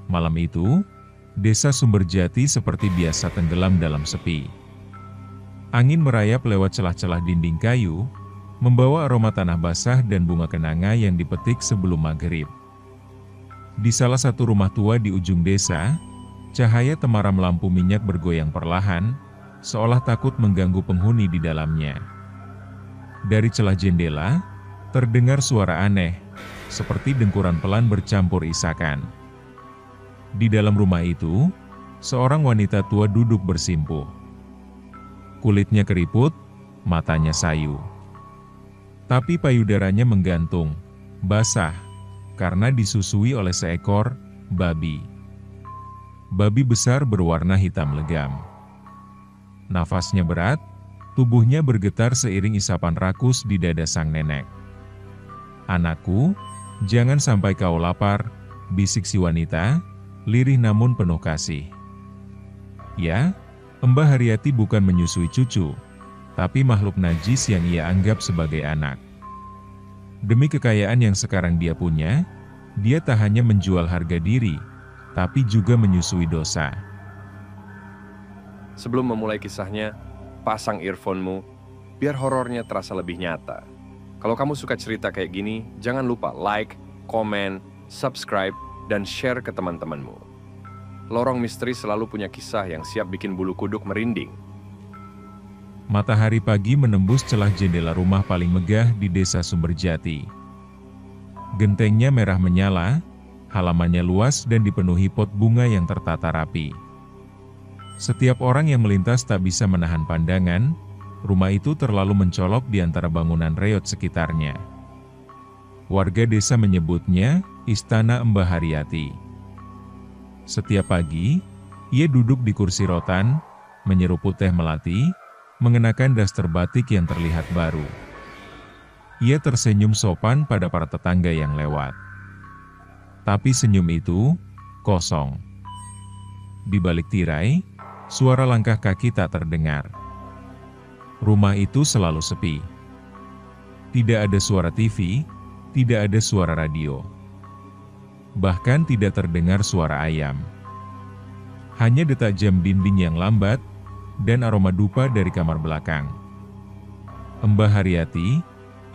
Malam itu, desa Sumberjati seperti biasa tenggelam dalam sepi. Angin merayap lewat celah-celah dinding kayu, membawa aroma tanah basah dan bunga kenanga yang dipetik sebelum maghrib. Di salah satu rumah tua di ujung desa, cahaya temaram lampu minyak bergoyang perlahan, seolah takut mengganggu penghuni di dalamnya. Dari celah jendela, terdengar suara aneh, seperti dengkuran pelan bercampur isakan. Di dalam rumah itu, seorang wanita tua duduk bersimpuh. Kulitnya keriput, matanya sayu. Tapi payudaranya menggantung, basah, karena disusui oleh seekor babi. Babi besar berwarna hitam legam. Nafasnya berat, tubuhnya bergetar seiring isapan rakus di dada sang nenek. "Anakku, jangan sampai kau lapar," bisik si wanita, lirih namun penuh kasih. Ya, Mbah Haryati bukan menyusui cucu, tapi makhluk najis yang ia anggap sebagai anak. Demi kekayaan yang sekarang dia punya, dia tak hanya menjual harga diri, tapi juga menyusui dosa. Sebelum memulai kisahnya, pasang earphone-mu, biar horornya terasa lebih nyata. Kalau kamu suka cerita kayak gini, jangan lupa like, komen, subscribe, dan share ke teman-temanmu. Lorong Misteri selalu punya kisah yang siap bikin bulu kuduk merinding. Matahari pagi menembus celah jendela rumah paling megah di desa Sumberjati. Gentengnya merah menyala, halamannya luas dan dipenuhi pot bunga yang tertata rapi. Setiap orang yang melintas tak bisa menahan pandangan, rumah itu terlalu mencolok di antara bangunan reot sekitarnya. Warga desa menyebutnya Istana Mbah Haryati. Setiap pagi, ia duduk di kursi rotan, menyeruput teh melati, mengenakan daster batik yang terlihat baru. Ia tersenyum sopan pada para tetangga yang lewat. Tapi senyum itu kosong. Di balik tirai, suara langkah kaki tak terdengar. Rumah itu selalu sepi. Tidak ada suara TV, tidak ada suara radio. Bahkan tidak terdengar suara ayam. Hanya detak jam dinding yang lambat, dan aroma dupa dari kamar belakang. Mbah Haryati,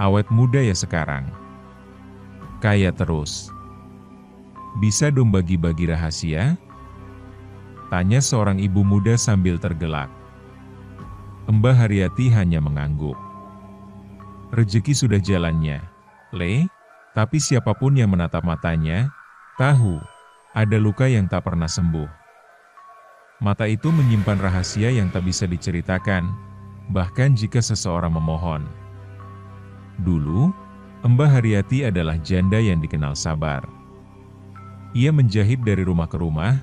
awet muda ya sekarang. Kaya terus. Bisa dong bagi-bagi rahasia? Tanya seorang ibu muda sambil tergelak. Mbah Haryati hanya mengangguk. Rezeki sudah jalannya, Le, tapi siapapun yang menatap matanya, tahu, ada luka yang tak pernah sembuh. Mata itu menyimpan rahasia yang tak bisa diceritakan, bahkan jika seseorang memohon. Dulu, Mbah Haryati adalah janda yang dikenal sabar. Ia menjahit dari rumah ke rumah,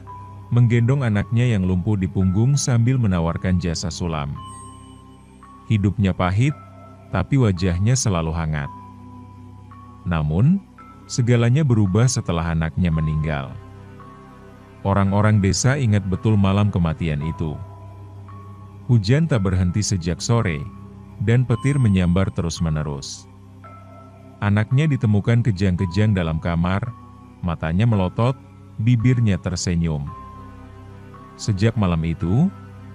menggendong anaknya yang lumpuh di punggung sambil menawarkan jasa sulam. Hidupnya pahit, tapi wajahnya selalu hangat. Namun, segalanya berubah setelah anaknya meninggal. Orang-orang desa ingat betul malam kematian itu. Hujan tak berhenti sejak sore, dan petir menyambar terus-menerus. Anaknya ditemukan kejang-kejang dalam kamar, matanya melotot, bibirnya tersenyum. Sejak malam itu,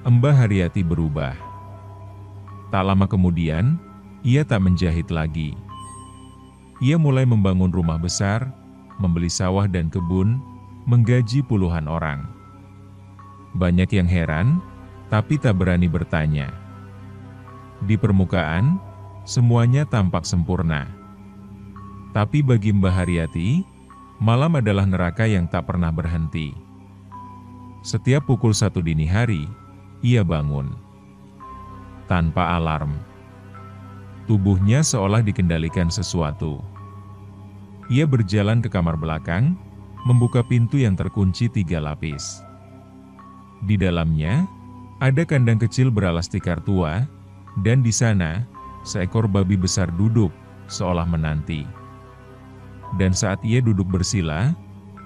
Mbah Haryati berubah. Tak lama kemudian, ia tak menjahit lagi. Ia mulai membangun rumah besar, membeli sawah dan kebun, menggaji puluhan orang. Banyak yang heran, tapi tak berani bertanya. Di permukaan, semuanya tampak sempurna. Tapi bagi Mbah Haryati, malam adalah neraka yang tak pernah berhenti. Setiap pukul 1 dini hari, ia bangun. Tanpa alarm. Tubuhnya seolah dikendalikan sesuatu. Ia berjalan ke kamar belakang, membuka pintu yang terkunci 3 lapis. Di dalamnya, ada kandang kecil beralas tikar tua, dan di sana, seekor babi besar duduk, seolah menanti. Dan saat ia duduk bersila,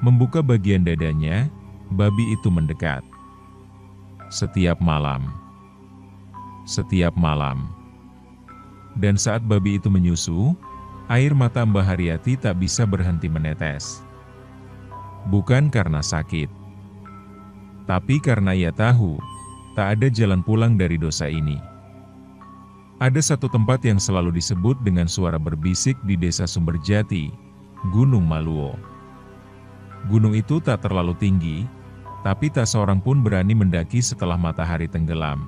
membuka bagian dadanya, babi itu mendekat. Setiap malam. Dan saat babi itu menyusu, air mata Mbah Haryati tak bisa berhenti menetes. bukan karena sakit, tapi karena ia tahu tak ada jalan pulang dari dosa ini. Ada satu tempat yang selalu disebut dengan suara berbisik di desa Sumberjati, Gunung Maluo. Gunung itu tak terlalu tinggi, tapi tak seorang pun berani mendaki setelah matahari tenggelam.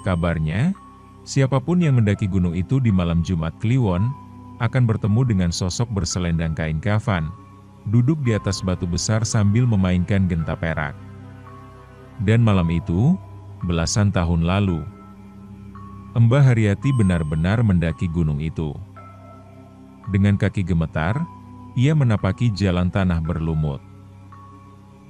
Kabarnya, siapapun yang mendaki gunung itu di malam Jumat Kliwon akan bertemu dengan sosok berselendang kain kafan, duduk di atas batu besar sambil memainkan genta perak. Dan malam itu, belasan tahun lalu, Mbah Haryati benar-benar mendaki gunung itu. Dengan kaki gemetar, ia menapaki jalan tanah berlumut.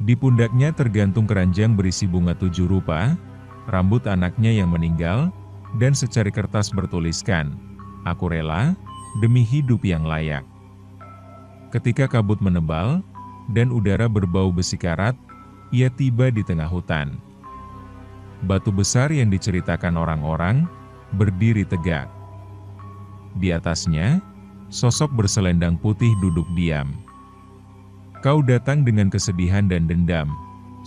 Di pundaknya tergantung keranjang berisi bunga 7 rupa, rambut anaknya yang meninggal, dan secari kertas bertuliskan, "Aku rela, demi hidup yang layak." Ketika kabut menebal, dan udara berbau besi karat, ia tiba di tengah hutan. Batu besar yang diceritakan orang-orang, berdiri tegak. Di atasnya, sosok berselendang putih duduk diam. Kau datang dengan kesedihan dan dendam,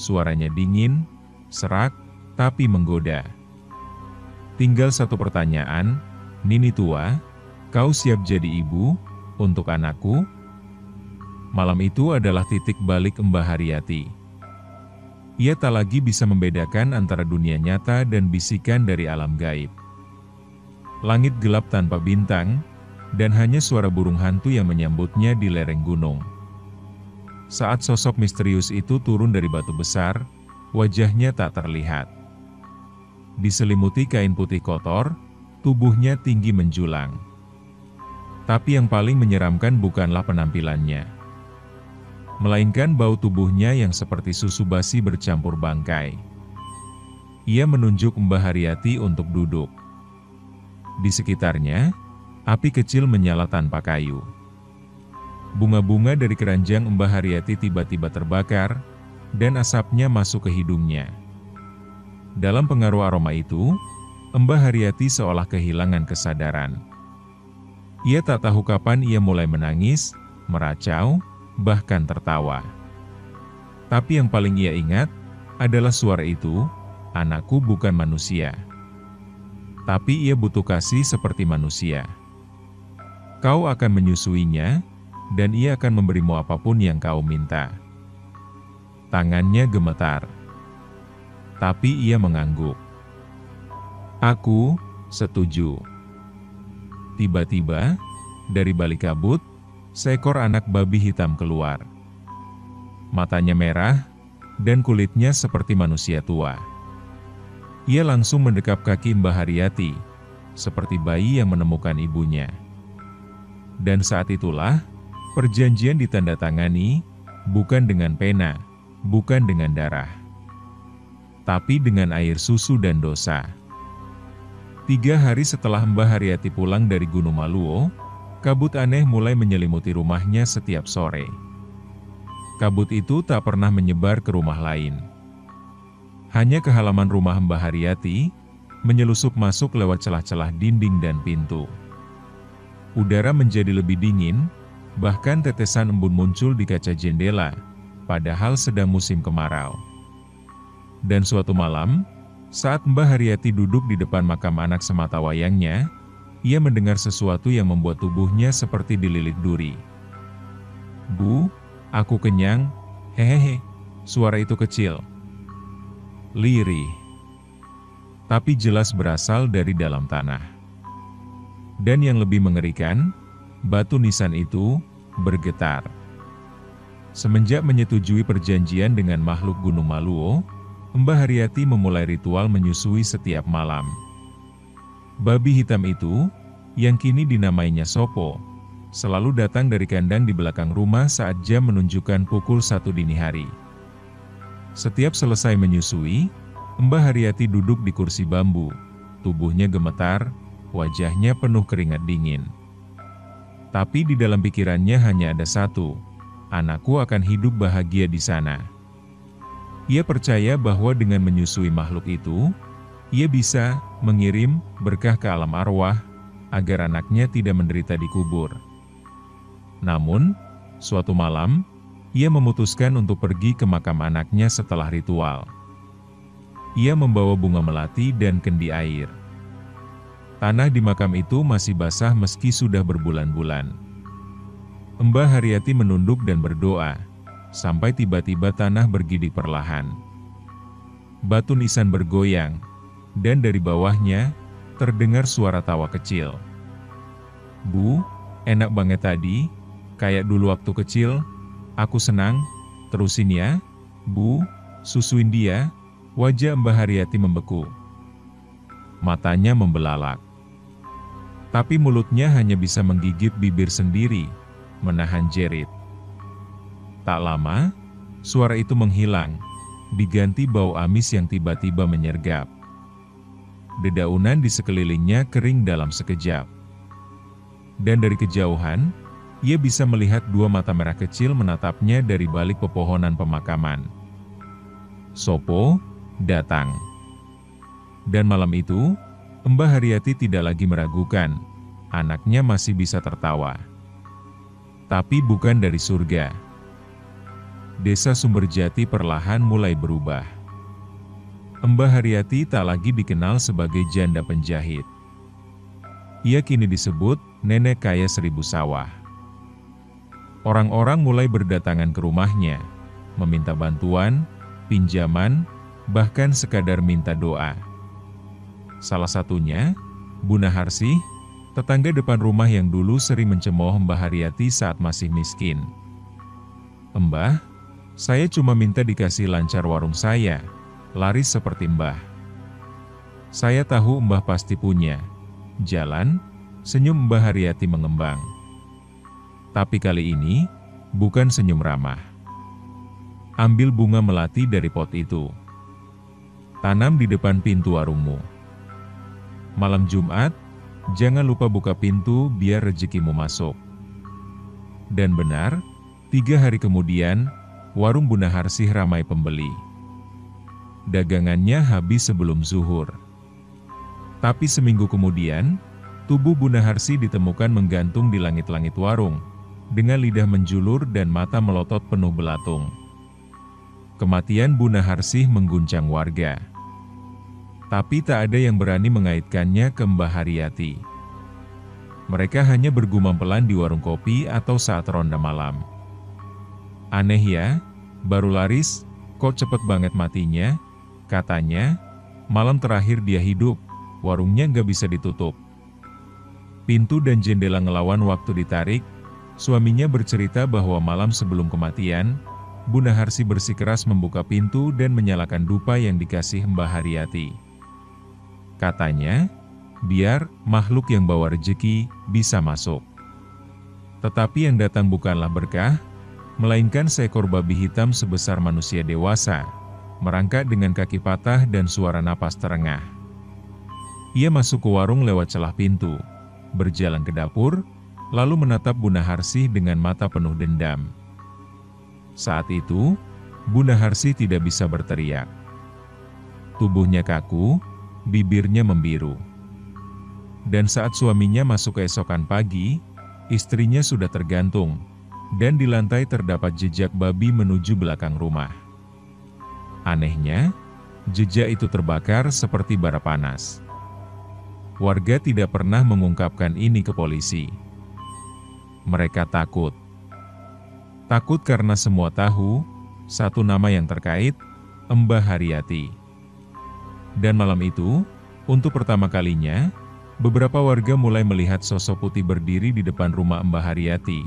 suaranya dingin, serak, tapi menggoda. Tinggal satu pertanyaan, Nini tua, kau siap jadi ibu untuk anakku? Malam itu adalah titik balik Mbah Haryati. Ia tak lagi bisa membedakan antara dunia nyata dan bisikan dari alam gaib. Langit gelap tanpa bintang, dan hanya suara burung hantu yang menyambutnya di lereng gunung. Saat sosok misterius itu turun dari batu besar, wajahnya tak terlihat. Diselimuti kain putih kotor, tubuhnya tinggi menjulang. Tapi yang paling menyeramkan bukanlah penampilannya, melainkan bau tubuhnya yang seperti susu basi bercampur bangkai. Ia menunjuk Mbah Haryati untuk duduk. Di sekitarnya, api kecil menyala tanpa kayu. Bunga-bunga dari keranjang Mbah Haryati tiba-tiba terbakar, dan asapnya masuk ke hidungnya. Dalam pengaruh aroma itu, Mbah Haryati seolah kehilangan kesadaran. Ia tak tahu kapan ia mulai menangis, meracau, bahkan tertawa. Tapi yang paling ia ingat adalah suara itu, "Anakku bukan manusia, tapi ia butuh kasih seperti manusia. Kau akan menyusuinya, dan ia akan memberimu apapun yang kau minta." Tangannya gemetar, tapi ia mengangguk. "Aku setuju." Tiba-tiba, dari balik kabut, seekor anak babi hitam keluar. Matanya merah, dan kulitnya seperti manusia tua. Ia langsung mendekap kaki Mbah Haryati, seperti bayi yang menemukan ibunya. Dan saat itulah, perjanjian ditandatangani, bukan dengan pena, bukan dengan darah, tapi dengan air susu dan dosa. 3 hari setelah Mbah Haryati pulang dari Gunung Maluo, kabut aneh mulai menyelimuti rumahnya setiap sore. Kabut itu tak pernah menyebar ke rumah lain. Hanya ke halaman rumah Mbah Haryati, menyelusup masuk lewat celah-celah dinding dan pintu. Udara menjadi lebih dingin, bahkan tetesan embun muncul di kaca jendela, padahal sedang musim kemarau. Dan suatu malam, saat Mbah Haryati duduk di depan makam anak sematawayangnya, ia mendengar sesuatu yang membuat tubuhnya seperti dililit duri. "Bu, aku kenyang." "Hehehe," suara itu kecil, lirih, tapi jelas berasal dari dalam tanah. Dan yang lebih mengerikan, batu nisan itu bergetar. Semenjak menyetujui perjanjian dengan makhluk Gunung Maluo, Mbah Haryati memulai ritual menyusui setiap malam. Babi hitam itu, yang kini dinamainya Sopo, selalu datang dari kandang di belakang rumah saat jam menunjukkan pukul 1 dini hari. Setiap selesai menyusui, Mbah Haryati duduk di kursi bambu, tubuhnya gemetar, wajahnya penuh keringat dingin. Tapi di dalam pikirannya hanya ada satu, "Anakku akan hidup bahagia di sana." Ia percaya bahwa dengan menyusui makhluk itu, ia bisa mengirim berkah ke alam arwah, agar anaknya tidak menderita di kubur. Namun, suatu malam, Ia memutuskan untuk pergi ke makam anaknya setelah ritual. Ia membawa bunga melati dan kendi air. Tanah di makam itu masih basah meski sudah berbulan-bulan. Mbah Haryati menunduk dan berdoa, sampai tiba-tiba tanah bergidik perlahan. Batu nisan bergoyang, dan dari bawahnya, terdengar suara tawa kecil. "Bu, enak banget tadi, kayak dulu waktu kecil. Aku senang, terusin ya, Bu, susuin dia." Wajah Mbah Haryati membeku. Matanya membelalak. Tapi mulutnya hanya bisa menggigit bibir sendiri, menahan jerit. Tak lama, suara itu menghilang, diganti bau amis yang tiba-tiba menyergap. Dedaunan di sekelilingnya kering dalam sekejap. Dan dari kejauhan, ia bisa melihat dua mata merah kecil menatapnya dari balik pepohonan pemakaman. Sopo datang. Dan malam itu, Mbah Haryati tidak lagi meragukan, anaknya masih bisa tertawa. Tapi bukan dari surga. Desa Sumberjati perlahan mulai berubah. Mbah Haryati tak lagi dikenal sebagai janda penjahit. Ia kini disebut nenek kaya 1000 sawah. Orang-orang mulai berdatangan ke rumahnya, meminta bantuan, pinjaman, bahkan sekadar minta doa. Salah satunya, Bu Naharsih, tetangga depan rumah yang dulu sering mencemooh Mbah Haryati saat masih miskin. "Mbah, saya cuma minta dikasih lancar warung saya, laris seperti Mbah." "Saya tahu Mbah pasti punya jalan," senyum Mbah Haryati mengembang. Tapi kali ini, bukan senyum ramah. "Ambil bunga melati dari pot itu. Tanam di depan pintu warungmu. Malam Jumat, jangan lupa buka pintu biar rezekimu masuk." Dan benar, 3 hari kemudian, warung Bu Naharsih ramai pembeli. Dagangannya habis sebelum zuhur. Tapi seminggu kemudian, tubuh Bu Naharsih ditemukan menggantung di langit-langit warung, dengan lidah menjulur dan mata melotot penuh belatung. Kematian Bu Naharsih mengguncang warga. Tapi tak ada yang berani mengaitkannya ke Mbah Haryati. Mereka hanya bergumam pelan di warung kopi atau saat ronda malam. "Aneh ya, baru laris, kok cepet banget matinya," katanya. "Malam terakhir dia hidup, warungnya nggak bisa ditutup." Pintu dan jendela ngelawan waktu ditarik. Suaminya bercerita bahwa malam sebelum kematian, Bu Naharsih bersikeras membuka pintu dan menyalakan dupa yang dikasih Mbah Haryati. Katanya, biar makhluk yang bawa rezeki bisa masuk. Tetapi yang datang bukanlah berkah, melainkan seekor babi hitam sebesar manusia dewasa, merangkak dengan kaki patah dan suara napas terengah. Ia masuk ke warung lewat celah pintu, berjalan ke dapur, lalu menatap Bu Naharsih dengan mata penuh dendam. Saat itu, Bu Naharsih tidak bisa berteriak. Tubuhnya kaku, bibirnya membiru. Dan saat suaminya masuk keesokan pagi, istrinya sudah tergantung, dan di lantai terdapat jejak babi menuju belakang rumah. Anehnya, jejak itu terbakar seperti bara panas. Warga tidak pernah mengungkapkan ini ke polisi. Mereka takut. Takut karena semua tahu, satu nama yang terkait, Mbah Haryati. Dan malam itu, untuk pertama kalinya, beberapa warga mulai melihat sosok putih berdiri di depan rumah Mbah Haryati,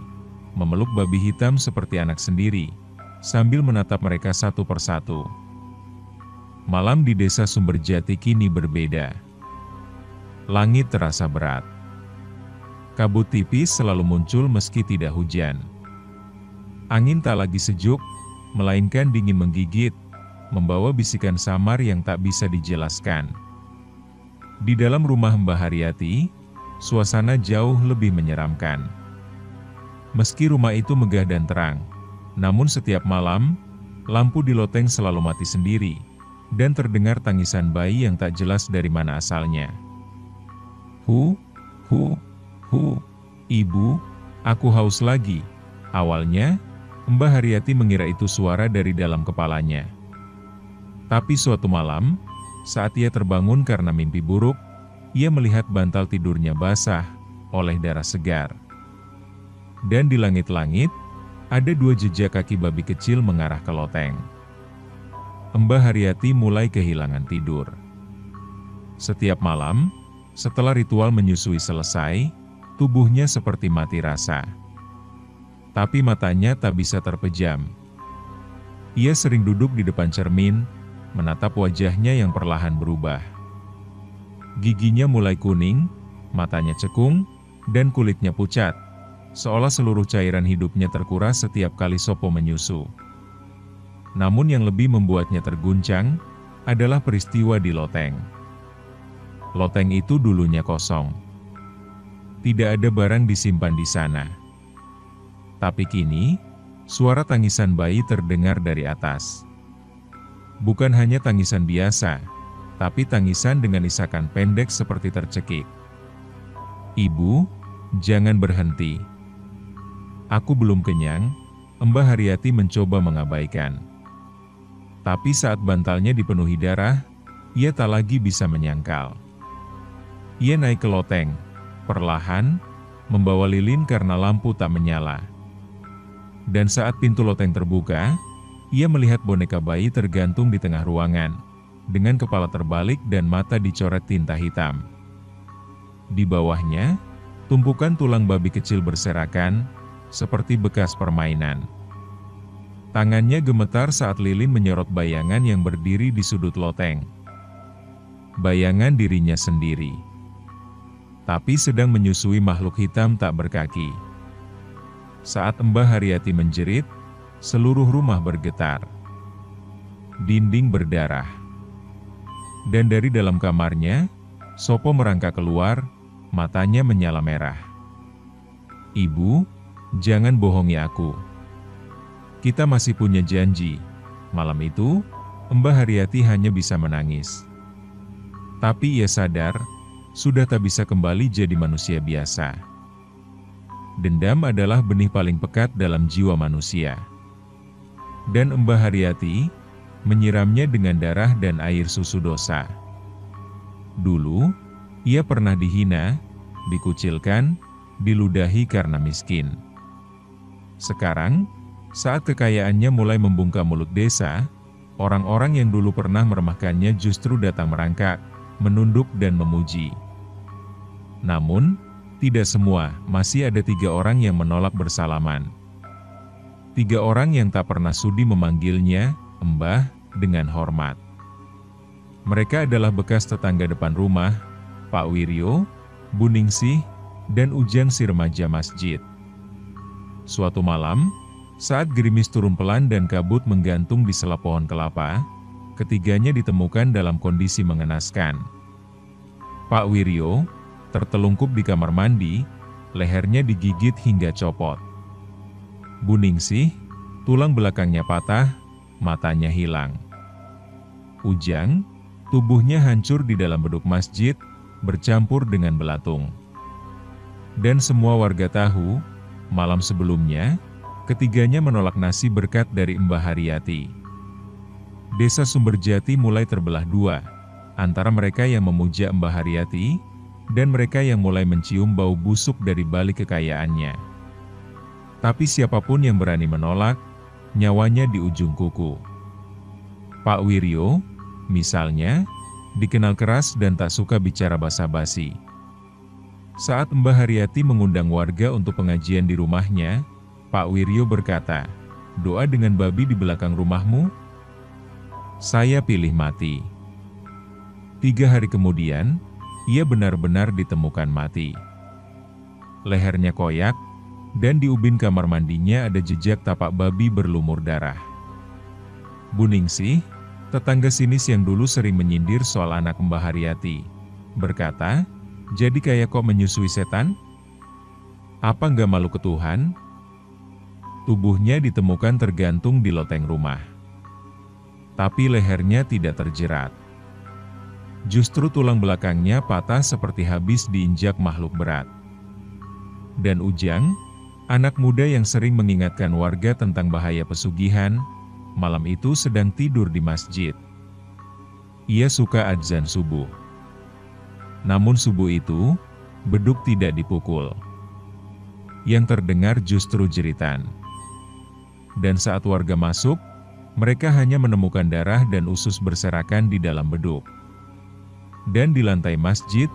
memeluk babi hitam seperti anak sendiri, sambil menatap mereka satu persatu. Malam di desa Sumberjati kini berbeda. Langit terasa berat. Kabut tipis selalu muncul meski tidak hujan. Angin tak lagi sejuk, melainkan dingin menggigit, membawa bisikan samar yang tak bisa dijelaskan. Di dalam rumah Mbah Haryati, suasana jauh lebih menyeramkan. Meski rumah itu megah dan terang, namun setiap malam, lampu di loteng selalu mati sendiri, dan terdengar tangisan bayi yang tak jelas dari mana asalnya. Hu, Ibu, aku haus lagi. Awalnya, Mbah Haryati mengira itu suara dari dalam kepalanya. Tapi suatu malam, saat ia terbangun karena mimpi buruk, ia melihat bantal tidurnya basah oleh darah segar. Dan di langit-langit, ada 2 jejak kaki babi kecil mengarah ke loteng. Mbah Haryati mulai kehilangan tidur. Setiap malam, setelah ritual menyusui selesai, tubuhnya seperti mati rasa. Tapi matanya tak bisa terpejam. Ia sering duduk di depan cermin, menatap wajahnya yang perlahan berubah. Giginya mulai kuning, matanya cekung, dan kulitnya pucat, seolah seluruh cairan hidupnya terkuras setiap kali Sopo menyusu. Namun yang lebih membuatnya terguncang, adalah peristiwa di loteng. Loteng itu dulunya kosong. Tidak ada barang disimpan di sana. Tapi kini, suara tangisan bayi terdengar dari atas. Bukan hanya tangisan biasa, tapi tangisan dengan isakan pendek seperti tercekik. "Ibu, jangan berhenti. Aku belum kenyang." Mbah Haryati mencoba mengabaikan. Tapi saat bantalnya dipenuhi darah, ia tak lagi bisa menyangkal. Ia naik ke loteng, perlahan, membawa lilin karena lampu tak menyala. Dan saat pintu loteng terbuka, ia melihat boneka bayi tergantung di tengah ruangan, dengan kepala terbalik dan mata dicoret tinta hitam. Di bawahnya, tumpukan tulang babi kecil berserakan, seperti bekas permainan. Tangannya gemetar saat lilin menyorot bayangan yang berdiri di sudut loteng. Bayangan dirinya sendiri, tapi sedang menyusui makhluk hitam tak berkaki. Saat Mbah Haryati menjerit, seluruh rumah bergetar. Dinding berdarah. Dan dari dalam kamarnya, Sopo merangkak keluar, matanya menyala merah. "Ibu, jangan bohongi aku. Kita masih punya janji." Malam itu, Mbah Haryati hanya bisa menangis. Tapi ia sadar, sudah tak bisa kembali jadi manusia biasa. Dendam adalah benih paling pekat dalam jiwa manusia. Dan Mbah Haryati menyiramnya dengan darah dan air susu dosa. Dulu, ia pernah dihina, dikucilkan, diludahi karena miskin. Sekarang, saat kekayaannya mulai membungkam mulut desa, orang-orang yang dulu pernah meremehkannya justru datang merangkak, menunduk dan memuji. Namun, tidak semua, masih ada 3 orang yang menolak bersalaman. 3 orang yang tak pernah sudi memanggilnya, Mbah, dengan hormat. Mereka adalah bekas tetangga depan rumah, Pak Wiryo, Bu Ningsih, dan Ujang si remaja masjid. Suatu malam, saat gerimis turun pelan dan kabut menggantung di sela pohon kelapa, ketiganya ditemukan dalam kondisi mengenaskan. Pak Wiryo tertelungkup di kamar mandi, lehernya digigit hingga copot. Bu Ningsih, tulang belakangnya patah, matanya hilang. Ujang, tubuhnya hancur di dalam beduk masjid, bercampur dengan belatung. Dan semua warga tahu, malam sebelumnya, ketiganya menolak nasi berkat dari Mbah Haryati. Desa Sumberjati mulai terbelah 2, antara mereka yang memuja Mbah Haryati, dan mereka yang mulai mencium bau busuk dari balik kekayaannya. Tapi siapapun yang berani menolak, nyawanya di ujung kuku. Pak Wiryo, misalnya, dikenal keras dan tak suka bicara basa-basi. Saat Mbah Haryati mengundang warga untuk pengajian di rumahnya, Pak Wiryo berkata, "Doa dengan babi di belakang rumahmu? Saya pilih mati." 3 hari kemudian, ia benar-benar ditemukan mati. Lehernya koyak, dan di ubin kamar mandinya ada jejak tapak babi berlumur darah. Bu Ningsih, tetangga sinis yang dulu sering menyindir soal anak Mbah Haryati, berkata, "Jadi kayak kok menyusui setan? Apa nggak malu ke Tuhan?" Tubuhnya ditemukan tergantung di loteng rumah. Tapi lehernya tidak terjerat. Justru tulang belakangnya patah seperti habis diinjak makhluk berat. Dan Ujang, Anak muda yang sering mengingatkan warga tentang bahaya pesugihan, malam itu sedang tidur di masjid. Ia suka adzan subuh. Namun subuh itu, beduk tidak dipukul. Yang terdengar justru jeritan. Dan saat warga masuk, mereka hanya menemukan darah dan usus berserakan di dalam beduk. Dan di lantai masjid,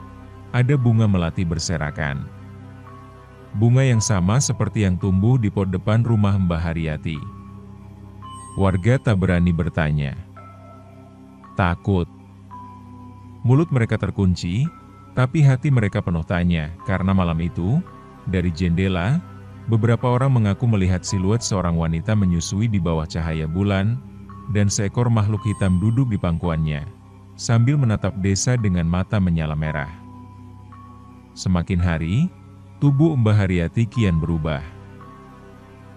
ada bunga melati berserakan. Bunga yang sama seperti yang tumbuh di pot depan rumah Mbah Haryati. Warga tak berani bertanya. Takut. Mulut mereka terkunci, tapi hati mereka penuh tanya, karena malam itu, dari jendela, beberapa orang mengaku melihat siluet seorang wanita menyusui di bawah cahaya bulan, dan seekor makhluk hitam duduk di pangkuannya, sambil menatap desa dengan mata menyala merah. Semakin hari, tubuh Mbah Haryati kian berubah.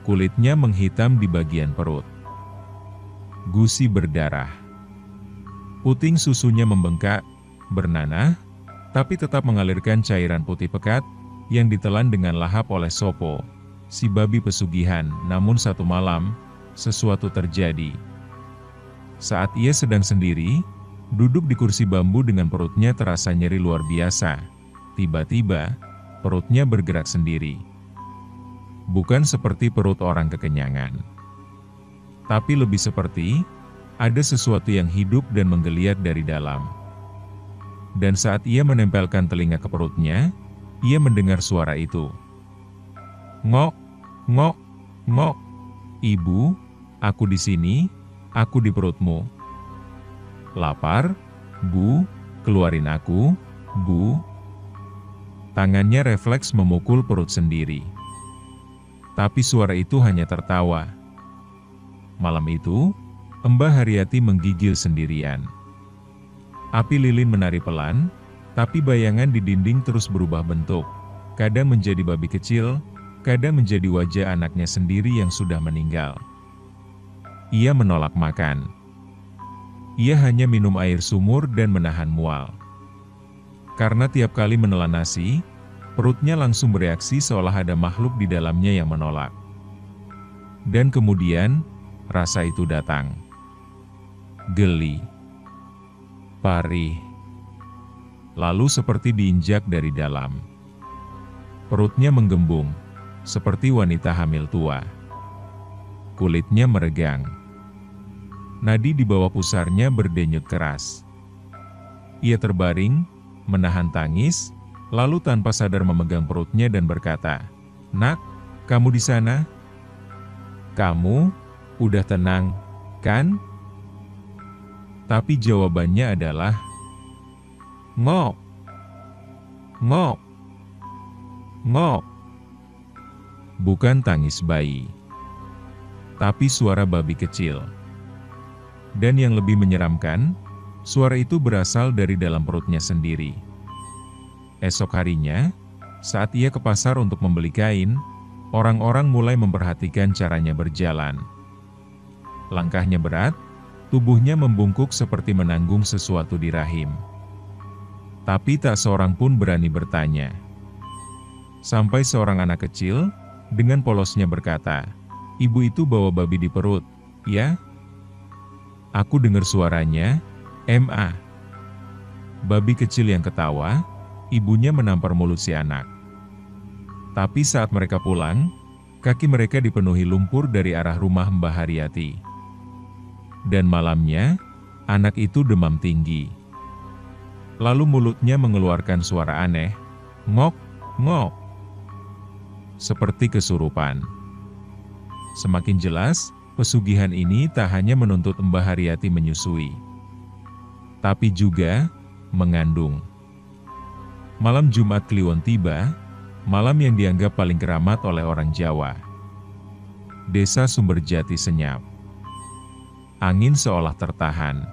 Kulitnya menghitam di bagian perut. Gusi berdarah. Puting susunya membengkak, bernanah, tapi tetap mengalirkan cairan putih pekat yang ditelan dengan lahap oleh Sopo, si babi pesugihan. Namun satu malam, sesuatu terjadi. Saat ia sedang sendiri, duduk di kursi bambu dengan perutnya terasa nyeri luar biasa, tiba-tiba, perutnya bergerak sendiri. Bukan seperti perut orang kekenyangan. Tapi lebih seperti, ada sesuatu yang hidup dan menggeliat dari dalam. Dan saat ia menempelkan telinga ke perutnya, ia mendengar suara itu. Ngok, ngok, ngok. Ibu, aku di sini, aku di perutmu. Lapar, Bu, keluarin aku, Bu. Tangannya refleks memukul perut sendiri. Tapi suara itu hanya tertawa. Malam itu, Mbah Haryati menggigil sendirian. Api lilin menari pelan, tapi bayangan di dinding terus berubah bentuk. Kadang menjadi babi kecil, kadang menjadi wajah anaknya sendiri yang sudah meninggal. Ia menolak makan. Ia hanya minum air sumur dan menahan mual. Karena tiap kali menelan nasi, perutnya langsung bereaksi seolah ada makhluk di dalamnya yang menolak. Dan kemudian, rasa itu datang. Geli. Parih. Lalu seperti diinjak dari dalam. Perutnya menggembung, seperti wanita hamil tua. Kulitnya meregang. Nadi di bawah pusarnya berdenyut keras. Ia terbaring, menahan tangis, lalu tanpa sadar memegang perutnya dan berkata, "Nak, kamu di sana? Kamu udah tenang, kan?" Tapi jawabannya adalah, "Ngok, ngok, ngok." Bukan tangis bayi, tapi suara babi kecil. Dan yang lebih menyeramkan, suara itu berasal dari dalam perutnya sendiri. Esok harinya, saat ia ke pasar untuk membeli kain, orang-orang mulai memperhatikan caranya berjalan. Langkahnya berat, tubuhnya membungkuk seperti menanggung sesuatu di rahim. Tapi tak seorang pun berani bertanya. Sampai seorang anak kecil, dengan polosnya berkata, "Ibu itu bawa babi di perut, ya?" Aku dengar suaranya, "Ma." Babi kecil yang ketawa, ibunya menampar mulut si anak. Tapi saat mereka pulang, kaki mereka dipenuhi lumpur dari arah rumah Mbah Haryati. Dan malamnya, anak itu demam tinggi. Lalu mulutnya mengeluarkan suara aneh, "Ngok, ngok." Seperti kesurupan. Semakin jelas, pesugihan ini tak hanya menuntut Mbah Haryati menyusui, tapi juga mengandung. Malam Jumat Kliwon tiba, malam yang dianggap paling keramat oleh orang Jawa. Desa Sumberjati senyap. Angin seolah tertahan.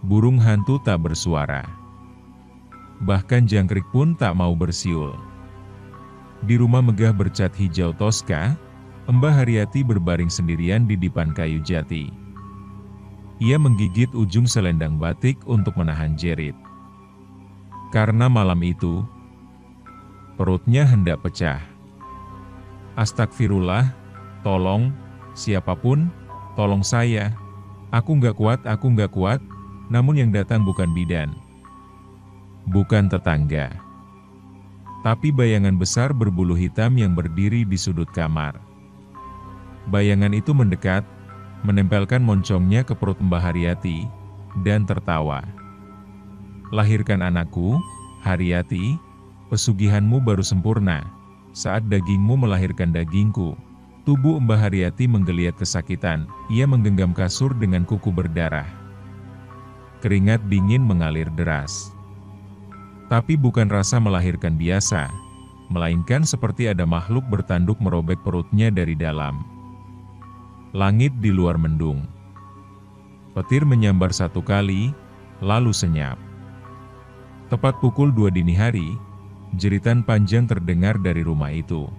Burung hantu tak bersuara. Bahkan jangkrik pun tak mau bersiul. Di rumah megah bercat hijau toska, Mbah Haryati berbaring sendirian di dipan kayu jati. Ia menggigit ujung selendang batik untuk menahan jerit. Karena malam itu, perutnya hendak pecah. Astagfirullah, tolong, siapapun, tolong saya. Aku nggak kuat, namun yang datang bukan bidan. Bukan tetangga. Tapi bayangan besar berbulu hitam yang berdiri di sudut kamar. Bayangan itu mendekat, menempelkan moncongnya ke perut Mbah Haryati, dan tertawa. Lahirkan anakku, Haryati, pesugihanmu baru sempurna. Saat dagingmu melahirkan dagingku, tubuh Mbah Haryati menggeliat kesakitan, ia menggenggam kasur dengan kuku berdarah. Keringat dingin mengalir deras. Tapi bukan rasa melahirkan biasa, melainkan seperti ada makhluk bertanduk merobek perutnya dari dalam. Langit di luar mendung. Petir menyambar satu kali, lalu senyap. Tepat pukul 2 dini hari, jeritan panjang terdengar dari rumah itu.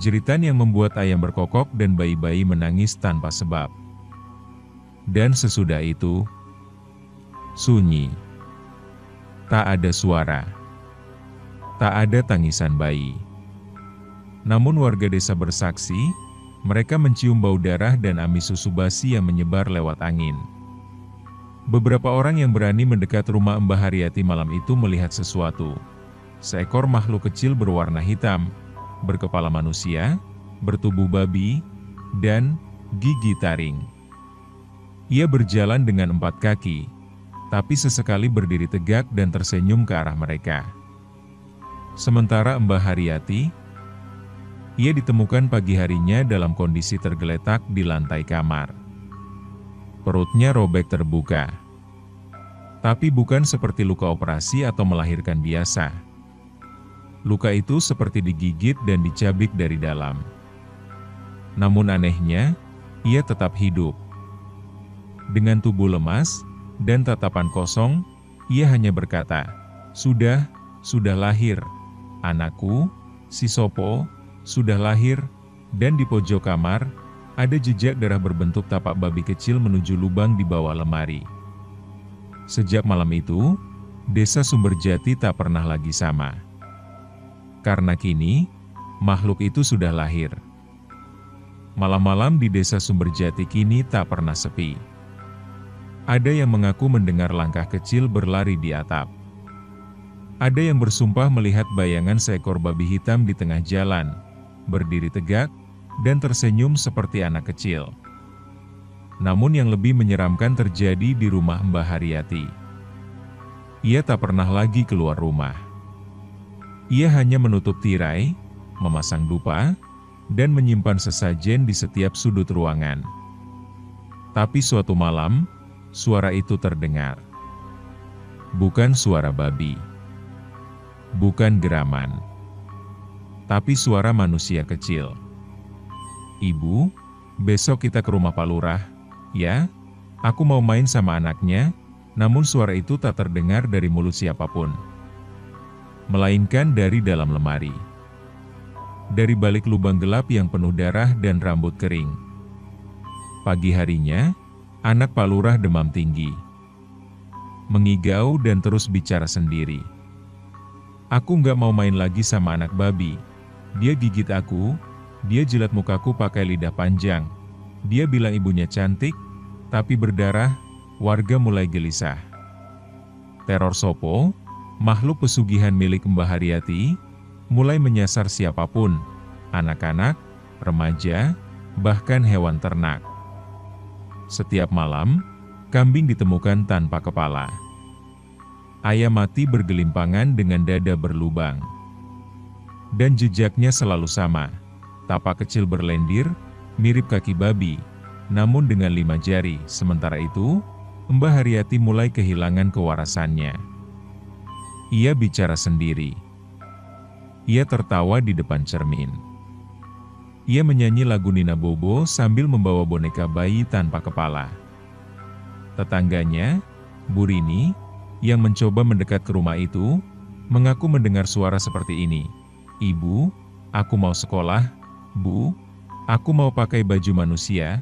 Jeritan yang membuat ayam berkokok dan bayi-bayi menangis tanpa sebab. Dan sesudah itu, sunyi. Tak ada suara. Tak ada tangisan bayi. Namun warga desa bersaksi, mereka mencium bau darah dan amis susu basi yang menyebar lewat angin. Beberapa orang yang berani mendekat rumah Mbah Haryati malam itu melihat sesuatu. Seekor makhluk kecil berwarna hitam, berkepala manusia, bertubuh babi, dan gigi taring. Ia berjalan dengan 4 kaki, tapi sesekali berdiri tegak dan tersenyum ke arah mereka. Sementara Mbah Haryati, ia ditemukan pagi harinya dalam kondisi tergeletak di lantai kamar. Perutnya robek terbuka. Tapi bukan seperti luka operasi atau melahirkan biasa. Luka itu seperti digigit dan dicabik dari dalam. Namun anehnya, ia tetap hidup. Dengan tubuh lemas dan tatapan kosong, ia hanya berkata, sudah lahir, anakku, si Sopo, sudah lahir." Dan di pojok kamar, ada jejak darah berbentuk tapak babi kecil menuju lubang di bawah lemari. Sejak malam itu, desa Sumberjati tak pernah lagi sama. Karena kini, makhluk itu sudah lahir. Malam-malam di desa Sumberjati kini tak pernah sepi. Ada yang mengaku mendengar langkah kecil berlari di atap. Ada yang bersumpah melihat bayangan seekor babi hitam di tengah jalan, berdiri tegak, dan tersenyum seperti anak kecil. Namun yang lebih menyeramkan terjadi di rumah Mbah Haryati. Ia tak pernah lagi keluar rumah. Ia hanya menutup tirai, memasang dupa, dan menyimpan sesajen di setiap sudut ruangan. Tapi suatu malam, suara itu terdengar. Bukan suara babi. Bukan geraman. Tapi suara manusia kecil. "Ibu, besok kita ke rumah Pak Lurah, ya? Aku mau main sama anaknya." Namun suara itu tak terdengar dari mulut siapapun, melainkan dari dalam lemari. Dari balik lubang gelap yang penuh darah dan rambut kering. Pagi harinya, anak Pak Lurah demam tinggi. Mengigau dan terus bicara sendiri. "Aku nggak mau main lagi sama anak babi. Dia gigit aku, dia jilat mukaku pakai lidah panjang. Dia bilang ibunya cantik, tapi berdarah." Warga mulai gelisah. Teror Sopo, makhluk pesugihan milik Mbah Haryati, mulai menyasar siapapun, anak-anak, remaja, bahkan hewan ternak. Setiap malam, kambing ditemukan tanpa kepala. Ayam mati bergelimpangan dengan dada berlubang. Dan jejaknya selalu sama, tapak kecil berlendir, mirip kaki babi, namun dengan 5 jari. Sementara itu, Mbah Haryati mulai kehilangan kewarasannya. Ia bicara sendiri. Ia tertawa di depan cermin. Ia menyanyi lagu Nina Bobo sambil membawa boneka bayi tanpa kepala. Tetangganya, Bu Rini, yang mencoba mendekat ke rumah itu, mengaku mendengar suara seperti ini. "Ibu, aku mau sekolah. Bu, aku mau pakai baju manusia,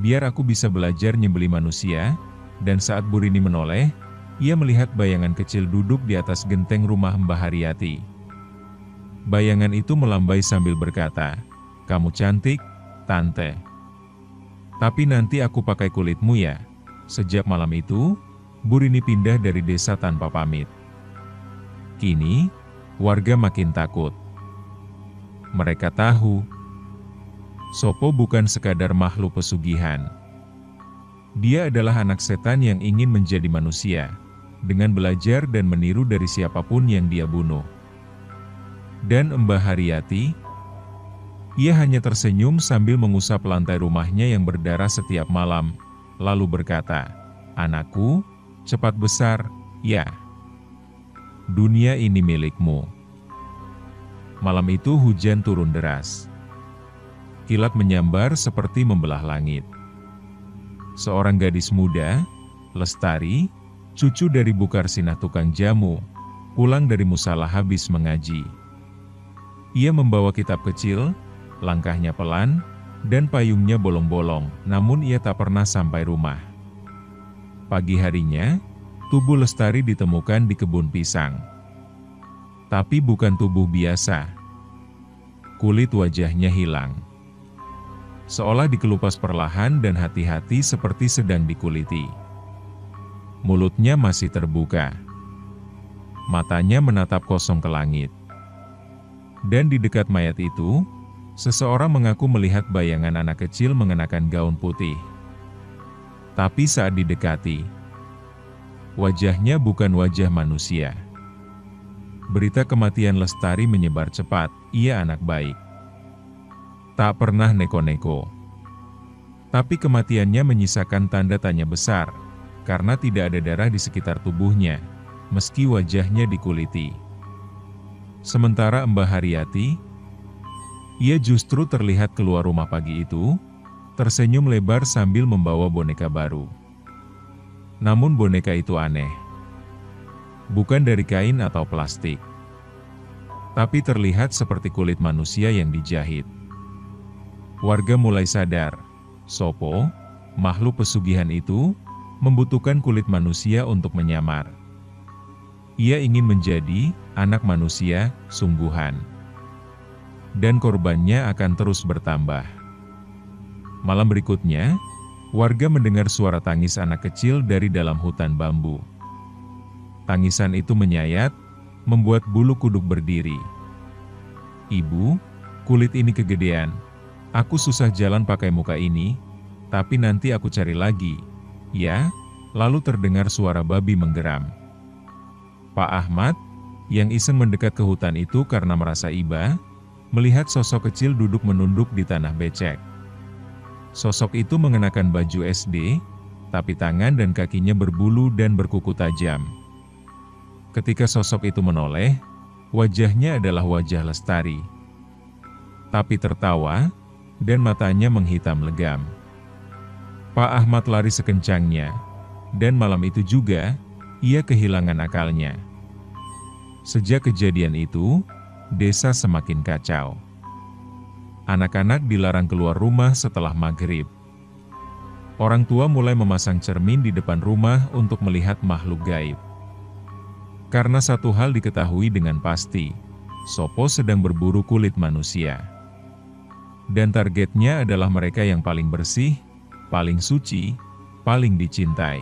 biar aku bisa belajar nyembeli manusia." Dan saat Bu Rini menoleh, ia melihat bayangan kecil duduk di atas genteng rumah Mbah Haryati. Bayangan itu melambai sambil berkata, "Kamu cantik, Tante. Tapi nanti aku pakai kulitmu ya." Sejak malam itu, Bu Rini pindah dari desa tanpa pamit. Kini, warga makin takut. Mereka tahu, Sopo bukan sekadar makhluk pesugihan. Dia adalah anak setan yang ingin menjadi manusia, dengan belajar dan meniru dari siapapun yang dia bunuh. Dan Mbah Haryati, ia hanya tersenyum sambil mengusap lantai rumahnya yang berdarah setiap malam, lalu berkata, "Anakku, cepat besar, ya. Dunia ini milikmu." Malam itu hujan turun deras. Kilat menyambar seperti membelah langit. Seorang gadis muda, Lestari, cucu dari Bukarsinah tukang jamu, pulang dari musala habis mengaji. Ia membawa kitab kecil, langkahnya pelan, dan payungnya bolong-bolong, namun ia tak pernah sampai rumah. Pagi harinya, tubuh Lestari ditemukan di kebun pisang. Tapi bukan tubuh biasa. Kulit wajahnya hilang. Seolah dikelupas perlahan dan hati-hati seperti sedang dikuliti. Mulutnya masih terbuka. Matanya menatap kosong ke langit. Dan di dekat mayat itu, seseorang mengaku melihat bayangan anak kecil mengenakan gaun putih. Tapi saat didekati, wajahnya bukan wajah manusia. Berita kematian Lestari menyebar cepat, ia anak baik. Tak pernah neko-neko. Tapi kematiannya menyisakan tanda tanya besar, karena tidak ada darah di sekitar tubuhnya, meski wajahnya dikuliti. Sementara Mbah Haryati, ia justru terlihat keluar rumah pagi itu, tersenyum lebar sambil membawa boneka baru. Namun boneka itu aneh. Bukan dari kain atau plastik, tapi terlihat seperti kulit manusia yang dijahit. Warga mulai sadar, Sopo, makhluk pesugihan itu, membutuhkan kulit manusia untuk menyamar. Ia ingin menjadi anak manusia sungguhan. Dan korbannya akan terus bertambah. Malam berikutnya, warga mendengar suara tangis anak kecil dari dalam hutan bambu. Tangisan itu menyayat, membuat bulu kuduk berdiri. "Ibu, kulit ini kegedean. Aku susah jalan pakai muka ini, tapi nanti aku cari lagi, ya." Lalu terdengar suara babi menggeram. Pak Ahmad, yang iseng mendekat ke hutan itu karena merasa iba, melihat sosok kecil duduk menunduk di tanah becek. Sosok itu mengenakan baju SD, tapi tangan dan kakinya berbulu dan berkuku tajam. Ketika sosok itu menoleh, wajahnya adalah wajah Lestari. Tapi tertawa, dan matanya menghitam legam. Pak Ahmad lari sekencangnya, dan malam itu juga, ia kehilangan akalnya. Sejak kejadian itu, desa semakin kacau. Anak-anak dilarang keluar rumah setelah maghrib. Orang tua mulai memasang cermin di depan rumah untuk melihat makhluk gaib. Karena satu hal diketahui dengan pasti, Sopo sedang berburu kulit manusia. Dan targetnya adalah mereka yang paling bersih, paling suci, paling dicintai.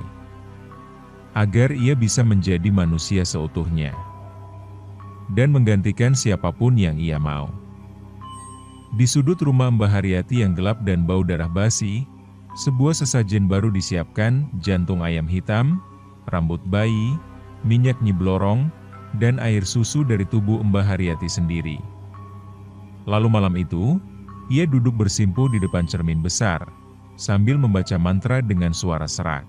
Agar ia bisa menjadi manusia seutuhnya. Dan menggantikan siapapun yang ia mau. Di sudut rumah Mbah Haryati yang gelap dan bau darah basi, sebuah sesajen baru disiapkan, jantung ayam hitam, rambut bayi, minyak Nyi Blorong, dan air susu dari tubuh Mbah Haryati sendiri. Lalu malam itu, ia duduk bersimpuh di depan cermin besar, sambil membaca mantra dengan suara serak.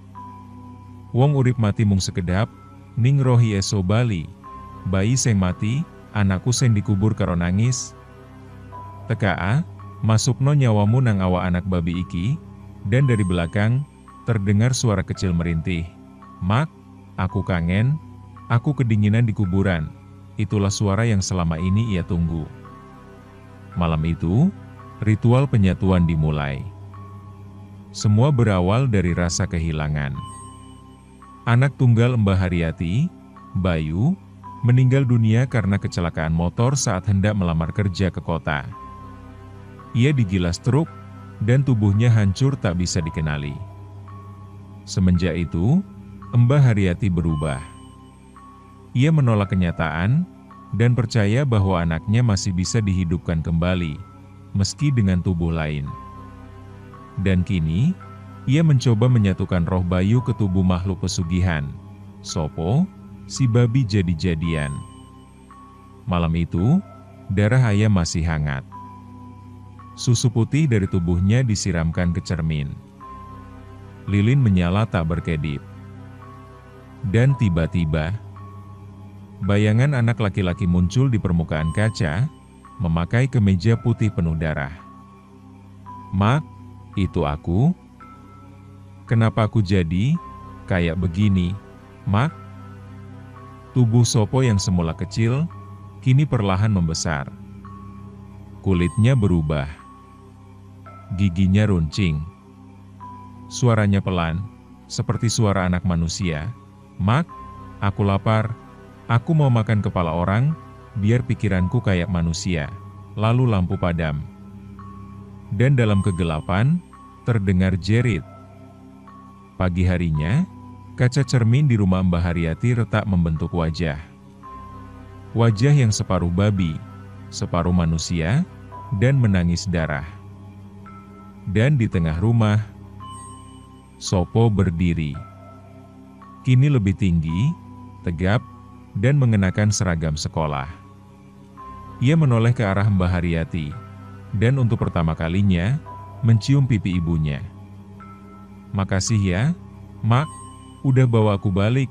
"Wong urip mati mung sekedap, ning rohi eso bali, bayi seng mati, anakku seng dikubur karo nangis. Tekaa, masukno nyawamu nang awa anak babi iki." Dan dari belakang, terdengar suara kecil merintih, "Mak, aku kangen, aku kedinginan di kuburan." Itulah suara yang selama ini ia tunggu. Malam itu, ritual penyatuan dimulai. Semua berawal dari rasa kehilangan. Anak tunggal Mbah Haryati, Bayu, meninggal dunia karena kecelakaan motor saat hendak melamar kerja ke kota. Ia digilas truk, dan tubuhnya hancur tak bisa dikenali. Semenjak itu, Mbah Haryati berubah. Ia menolak kenyataan, dan percaya bahwa anaknya masih bisa dihidupkan kembali, meski dengan tubuh lain. Dan kini, ia mencoba menyatukan roh Bayu ke tubuh makhluk pesugihan, Sopo, si babi jadi-jadian. Malam itu, darah ayam masih hangat. Susu putih dari tubuhnya disiramkan ke cermin. Lilin menyala tak berkedip. Dan tiba-tiba, bayangan anak laki-laki muncul di permukaan kaca, memakai kemeja putih penuh darah. "Mak, itu aku? Kenapa aku jadi kayak begini, Mak?" Tubuh Sopo yang semula kecil, kini perlahan membesar. Kulitnya berubah. Giginya runcing. Suaranya pelan, seperti suara anak manusia. "Mak, aku lapar. Aku mau makan kepala orang, biar pikiranku kayak manusia." Lalu lampu padam. Dan dalam kegelapan, terdengar jerit. Pagi harinya, kaca cermin di rumah Mbah Haryati retak membentuk wajah. Wajah yang separuh babi, separuh manusia, dan menangis darah. Dan di tengah rumah, Sopo berdiri. Kini lebih tinggi, tegap, dan mengenakan seragam sekolah. Ia menoleh ke arah Mbah Haryati, dan untuk pertama kalinya, mencium pipi ibunya. "Makasih ya, Mak, udah bawa aku balik."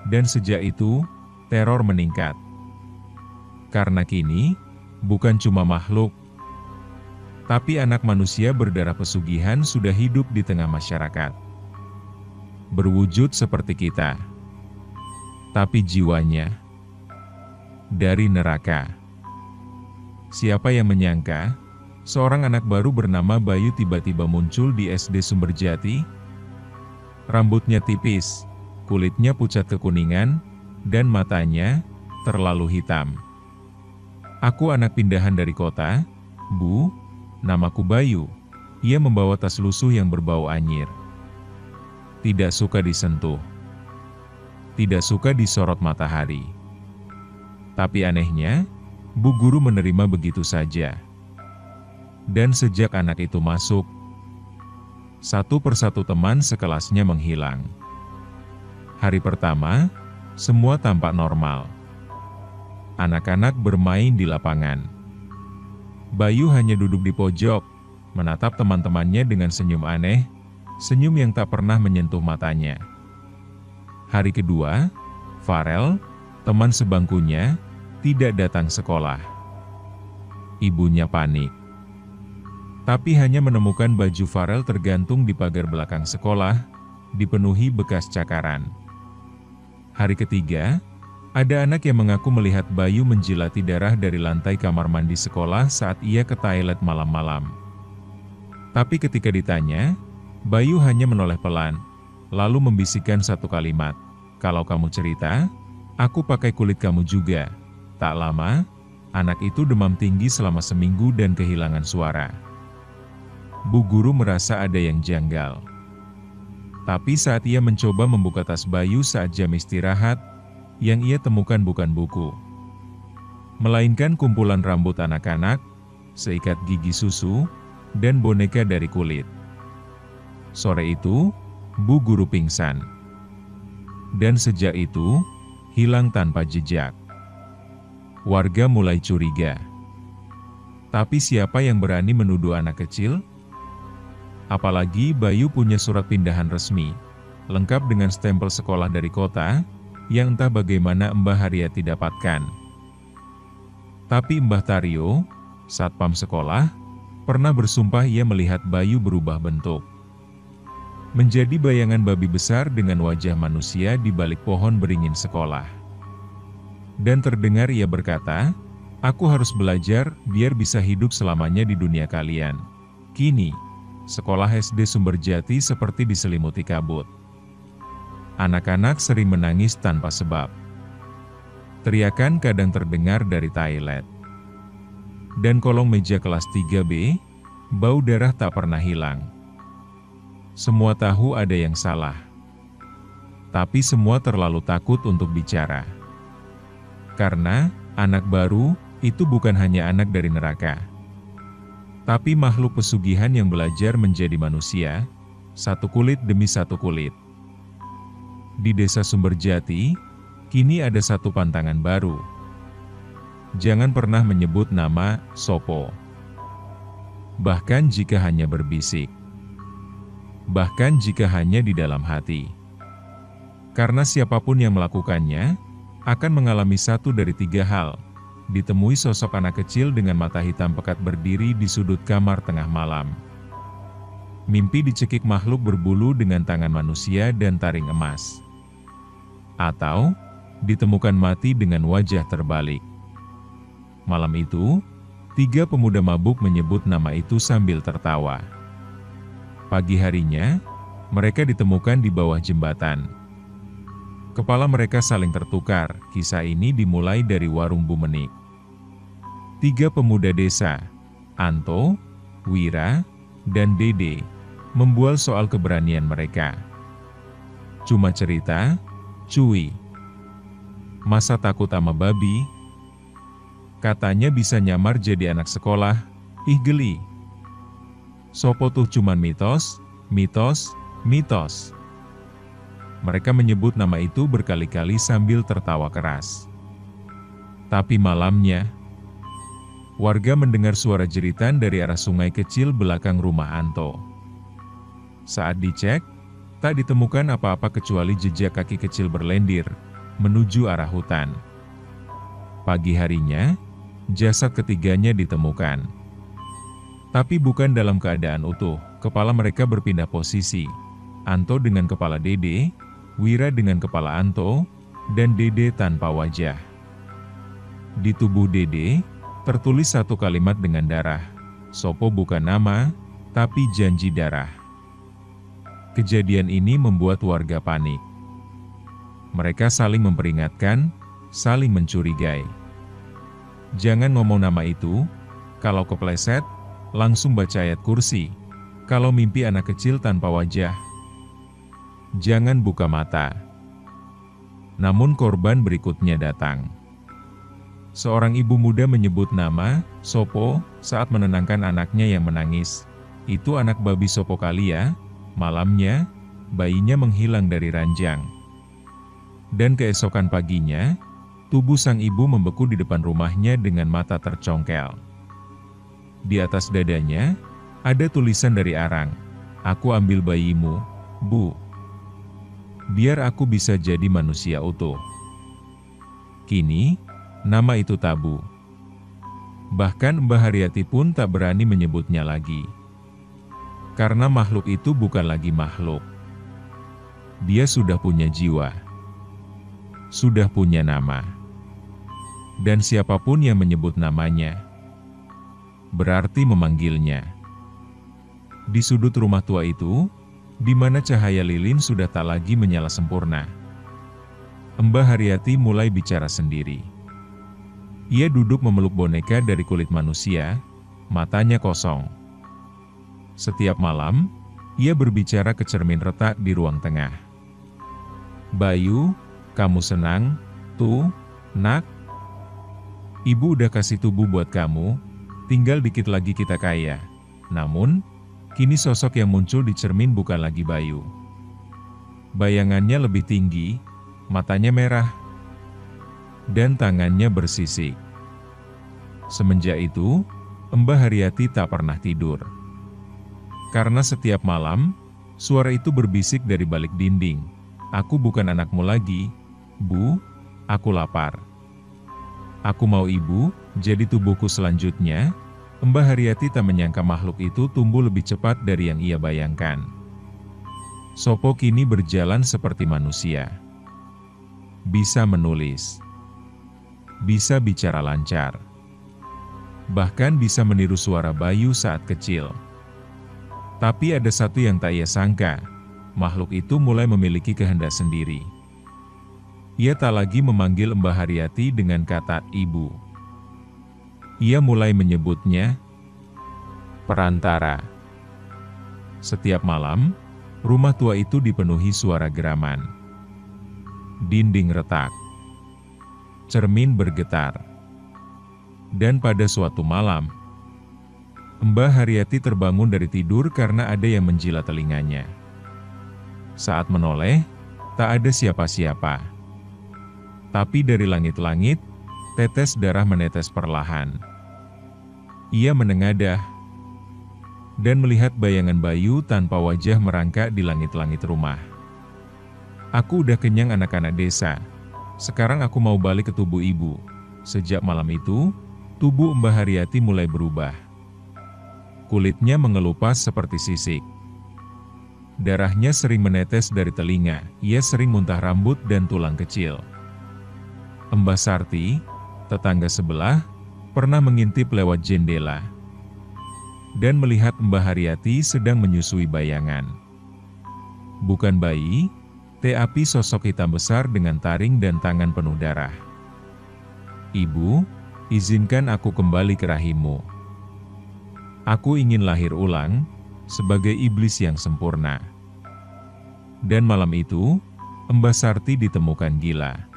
Dan sejak itu, teror meningkat. Karena kini, bukan cuma makhluk, tapi anak manusia berdarah pesugihan sudah hidup di tengah masyarakat. Berwujud seperti kita. Tapi jiwanya dari neraka. Siapa yang menyangka, seorang anak baru bernama Bayu tiba-tiba muncul di SD Sumberjati? Rambutnya tipis, kulitnya pucat kekuningan, dan matanya terlalu hitam. "Aku anak pindahan dari kota, Bu. Namaku Bayu." Ia membawa tas lusuh yang berbau anyir. Tidak suka disentuh. Tidak suka disorot matahari. Tapi anehnya, Bu Guru menerima begitu saja. Dan sejak anak itu masuk, satu persatu teman sekelasnya menghilang. Hari pertama, semua tampak normal. Anak-anak bermain di lapangan. Bayu hanya duduk di pojok, menatap teman-temannya dengan senyum aneh, senyum yang tak pernah menyentuh matanya. Hari kedua, Farel, teman sebangkunya, tidak datang sekolah. Ibunya panik. Tapi hanya menemukan baju Farel tergantung di pagar belakang sekolah, dipenuhi bekas cakaran. Hari ketiga, ada anak yang mengaku melihat Bayu menjilati darah dari lantai kamar mandi sekolah saat ia ke toilet malam-malam. Tapi ketika ditanya, Bayu hanya menoleh pelan, lalu membisikkan satu kalimat, "Kalau kamu cerita, aku pakai kulit kamu juga." Tak lama, anak itu demam tinggi selama seminggu dan kehilangan suara. Bu Guru merasa ada yang janggal. Tapi saat ia mencoba membuka tas Bayu saat jam istirahat, yang ia temukan bukan buku, melainkan kumpulan rambut anak-anak, seikat gigi susu, dan boneka dari kulit. Sore itu, Bu Guru pingsan. Dan sejak itu, hilang tanpa jejak. Warga mulai curiga. Tapi siapa yang berani menuduh anak kecil? Apalagi Bayu punya surat pindahan resmi, lengkap dengan stempel sekolah dari kota, yang entah bagaimana Mbah Haryati dapatkan. Tapi Mbah Taryo, satpam sekolah, pernah bersumpah ia melihat Bayu berubah bentuk. Menjadi bayangan babi besar dengan wajah manusia di balik pohon beringin sekolah. Dan terdengar ia berkata, "Aku harus belajar biar bisa hidup selamanya di dunia kalian." Kini, sekolah SD Sumberjati seperti diselimuti kabut. Anak-anak sering menangis tanpa sebab. Teriakan kadang terdengar dari toilet. Dan kolong meja kelas 3B, bau darah tak pernah hilang. Semua tahu ada yang salah. Tapi semua terlalu takut untuk bicara. Karena, anak baru, itu bukan hanya anak dari neraka. Tapi makhluk pesugihan yang belajar menjadi manusia, satu kulit demi satu kulit. Di desa Sumberjati, kini ada satu pantangan baru. Jangan pernah menyebut nama Sopo. Bahkan jika hanya berbisik. Bahkan jika hanya di dalam hati. Karena siapapun yang melakukannya, akan mengalami satu dari tiga hal. Ditemui sosok anak kecil dengan mata hitam pekat berdiri di sudut kamar tengah malam. Mimpi dicekik makhluk berbulu dengan tangan manusia dan taring emas. Atau, ditemukan mati dengan wajah terbalik. Malam itu, 3 pemuda mabuk menyebut nama itu sambil tertawa. Pagi harinya, mereka ditemukan di bawah jembatan. Kepala mereka saling tertukar, kisah ini dimulai dari warung Bu Menik. 3 pemuda desa, Anto, Wira, dan Dede, membual soal keberanian mereka. Cuma cerita, cuy. Masa takut sama babi? Katanya bisa nyamar jadi anak sekolah, ih geli. Sopo tuh cuman mitos, mitos, mitos. Mereka menyebut nama itu berkali-kali sambil tertawa keras. Tapi malamnya, warga mendengar suara jeritan dari arah sungai kecil belakang rumah Anto. Saat dicek, tak ditemukan apa-apa kecuali jejak kaki kecil berlendir menuju arah hutan. Pagi harinya, jasad ketiganya ditemukan. Tapi bukan dalam keadaan utuh, kepala mereka berpindah posisi. Anto dengan kepala Dede, Wira dengan kepala Anto, dan Dede tanpa wajah. Di tubuh Dede, tertulis satu kalimat dengan darah. Sopo bukan nama, tapi janji darah. Kejadian ini membuat warga panik. Mereka saling memperingatkan, saling mencurigai. Jangan ngomong nama itu, kalau kepleset, langsung baca ayat kursi. Kalau mimpi anak kecil tanpa wajah, jangan buka mata. Namun korban berikutnya datang. Seorang ibu muda menyebut nama Sopo saat menenangkan anaknya yang menangis. Itu anak babi Sopo kali ya. Malamnya, bayinya menghilang dari ranjang. Dan keesokan paginya, tubuh sang ibu membeku di depan rumahnya dengan mata tercongkel. Di atas dadanya, ada tulisan dari Arang, "Aku ambil bayimu, Bu. Biar aku bisa jadi manusia utuh." Kini, nama itu tabu. Bahkan Mbah Haryati pun tak berani menyebutnya lagi. Karena makhluk itu bukan lagi makhluk. Dia sudah punya jiwa. Sudah punya nama. Dan siapapun yang menyebut namanya, berarti memanggilnya. Di sudut rumah tua itu, di mana cahaya lilin sudah tak lagi menyala sempurna, Mbah Haryati mulai bicara sendiri. Ia duduk memeluk boneka dari kulit manusia, matanya kosong. Setiap malam, ia berbicara ke cermin retak di ruang tengah. "Bayu, kamu senang, tuh, nak? Ibu udah kasih tubuh buat kamu, tinggal dikit lagi kita kaya." Namun, kini sosok yang muncul di cermin bukan lagi Bayu. Bayangannya lebih tinggi, matanya merah, dan tangannya bersisik. Semenjak itu, Mbah Haryati tak pernah tidur. Karena setiap malam, suara itu berbisik dari balik dinding, "Aku bukan anakmu lagi, Bu, aku lapar. Aku mau ibu, jadi tubuhku selanjutnya." Mbah Haryati tak menyangka makhluk itu tumbuh lebih cepat dari yang ia bayangkan. Sopo kini berjalan seperti manusia. Bisa menulis. Bisa bicara lancar. Bahkan bisa meniru suara Bayu saat kecil. Tapi ada satu yang tak ia sangka, makhluk itu mulai memiliki kehendak sendiri. Ia tak lagi memanggil Mbah Haryati dengan kata ibu. Ia mulai menyebutnya perantara. Setiap malam, rumah tua itu dipenuhi suara geraman. Dinding retak. Cermin bergetar. Dan pada suatu malam, Mbah Haryati terbangun dari tidur karena ada yang menjilat telinganya. Saat menoleh, tak ada siapa-siapa. Tapi dari langit-langit, tetes darah menetes perlahan. Ia menengadah dan melihat bayangan bayu tanpa wajah merangkak di langit-langit rumah. Aku udah kenyang anak-anak desa. Sekarang aku mau balik ke tubuh ibu. Sejak malam itu, tubuh Mbah Haryati mulai berubah. Kulitnya mengelupas seperti sisik. Darahnya sering menetes dari telinga, ia sering muntah rambut dan tulang kecil. Mbah Sarti, tetangga sebelah, pernah mengintip lewat jendela dan melihat Mbah Haryati sedang menyusui bayangan. Bukan bayi, tapi sosok hitam besar dengan taring dan tangan penuh darah. Ibu, izinkan aku kembali ke rahimmu. Aku ingin lahir ulang, sebagai iblis yang sempurna. Dan malam itu, Mbah Sarti ditemukan gila.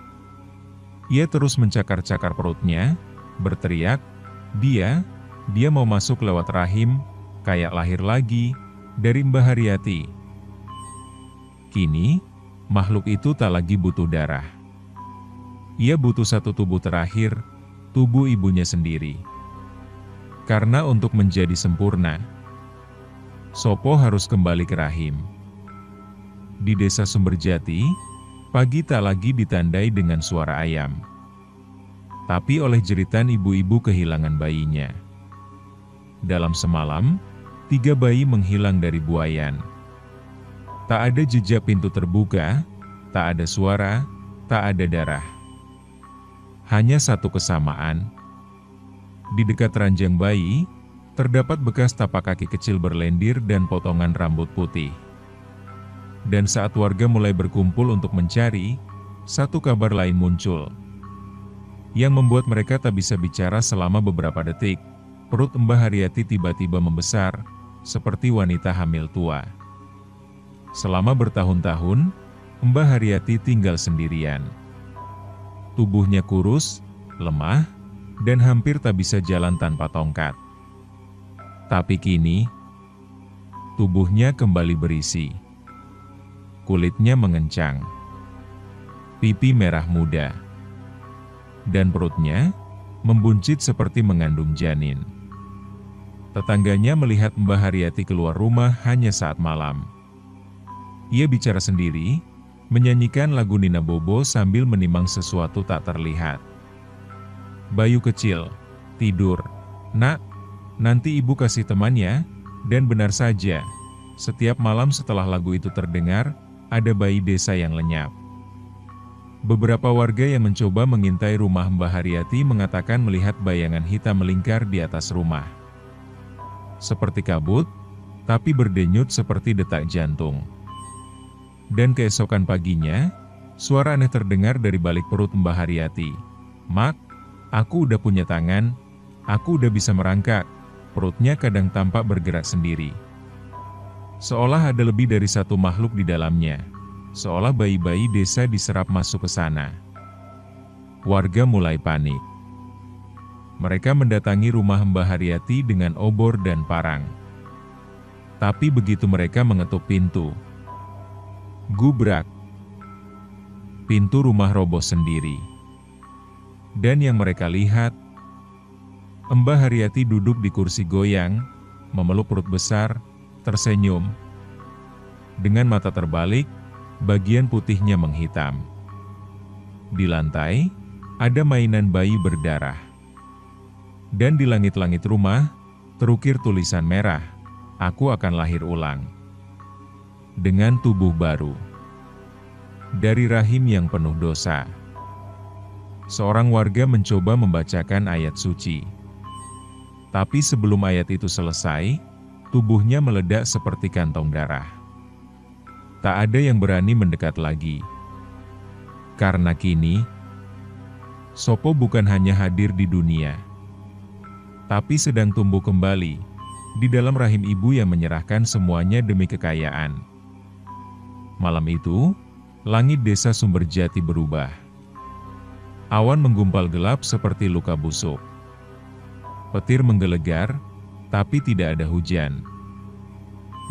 Ia terus mencakar-cakar perutnya, berteriak, dia mau masuk lewat rahim, kayak lahir lagi, dari Mbah Haryati. Kini, makhluk itu tak lagi butuh darah. Ia butuh satu tubuh terakhir, tubuh ibunya sendiri. Karena untuk menjadi sempurna, Sopo harus kembali ke rahim. Di desa Sumberjati, pagi tak lagi ditandai dengan suara ayam, tapi oleh jeritan ibu-ibu kehilangan bayinya. Dalam semalam, 3 bayi menghilang dari buayan. Tak ada jejak pintu terbuka, tak ada suara, tak ada darah. Hanya satu kesamaan. Di dekat ranjang bayi, terdapat bekas tapak kaki kecil berlendir dan potongan rambut putih. Dan saat warga mulai berkumpul untuk mencari, satu kabar lain muncul, yang membuat mereka tak bisa bicara selama beberapa detik. Perut Mbah Haryati tiba-tiba membesar, seperti wanita hamil tua. Selama bertahun-tahun, Mbah Haryati tinggal sendirian. Tubuhnya kurus, lemah, dan hampir tak bisa jalan tanpa tongkat. Tapi kini, tubuhnya kembali berisi. Kulitnya mengencang, pipi merah muda, dan perutnya membuncit seperti mengandung janin. Tetangganya melihat Mbah Haryati keluar rumah hanya saat malam. Ia bicara sendiri, menyanyikan lagu Nina Bobo sambil menimang sesuatu tak terlihat. Bayu kecil, tidur. Nak, nanti ibu kasih teman ya. Dan benar saja, setiap malam setelah lagu itu terdengar, ada bayi desa yang lenyap. Beberapa warga yang mencoba mengintai rumah Mbah Haryati mengatakan melihat bayangan hitam melingkar di atas rumah. Seperti kabut, tapi berdenyut seperti detak jantung. Dan keesokan paginya, suara aneh terdengar dari balik perut Mbah Haryati. Mak, aku udah punya tangan, aku udah bisa merangkak. Perutnya kadang tampak bergerak sendiri. Seolah ada lebih dari satu makhluk di dalamnya. Seolah bayi-bayi desa diserap masuk ke sana. Warga mulai panik. Mereka mendatangi rumah Mbah Haryati dengan obor dan parang. Tapi begitu mereka mengetuk pintu, gubrak. Pintu rumah roboh sendiri. Dan yang mereka lihat, Mbah Haryati duduk di kursi goyang, memeluk perut besar, tersenyum. Dengan mata terbalik, bagian putihnya menghitam. Di lantai, ada mainan bayi berdarah. Dan di langit-langit rumah, terukir tulisan merah, "Aku akan lahir ulang." Dengan tubuh baru. Dari rahim yang penuh dosa. Seorang warga mencoba membacakan ayat suci. Tapi sebelum ayat itu selesai, tubuhnya meledak seperti kantong darah. Tak ada yang berani mendekat lagi. Karena kini, Sopo bukan hanya hadir di dunia, tapi sedang tumbuh kembali di dalam rahim ibu yang menyerahkan semuanya demi kekayaan. Malam itu, langit desa Sumberjati berubah. Awan menggumpal gelap seperti luka busuk. Petir menggelegar, tapi tidak ada hujan.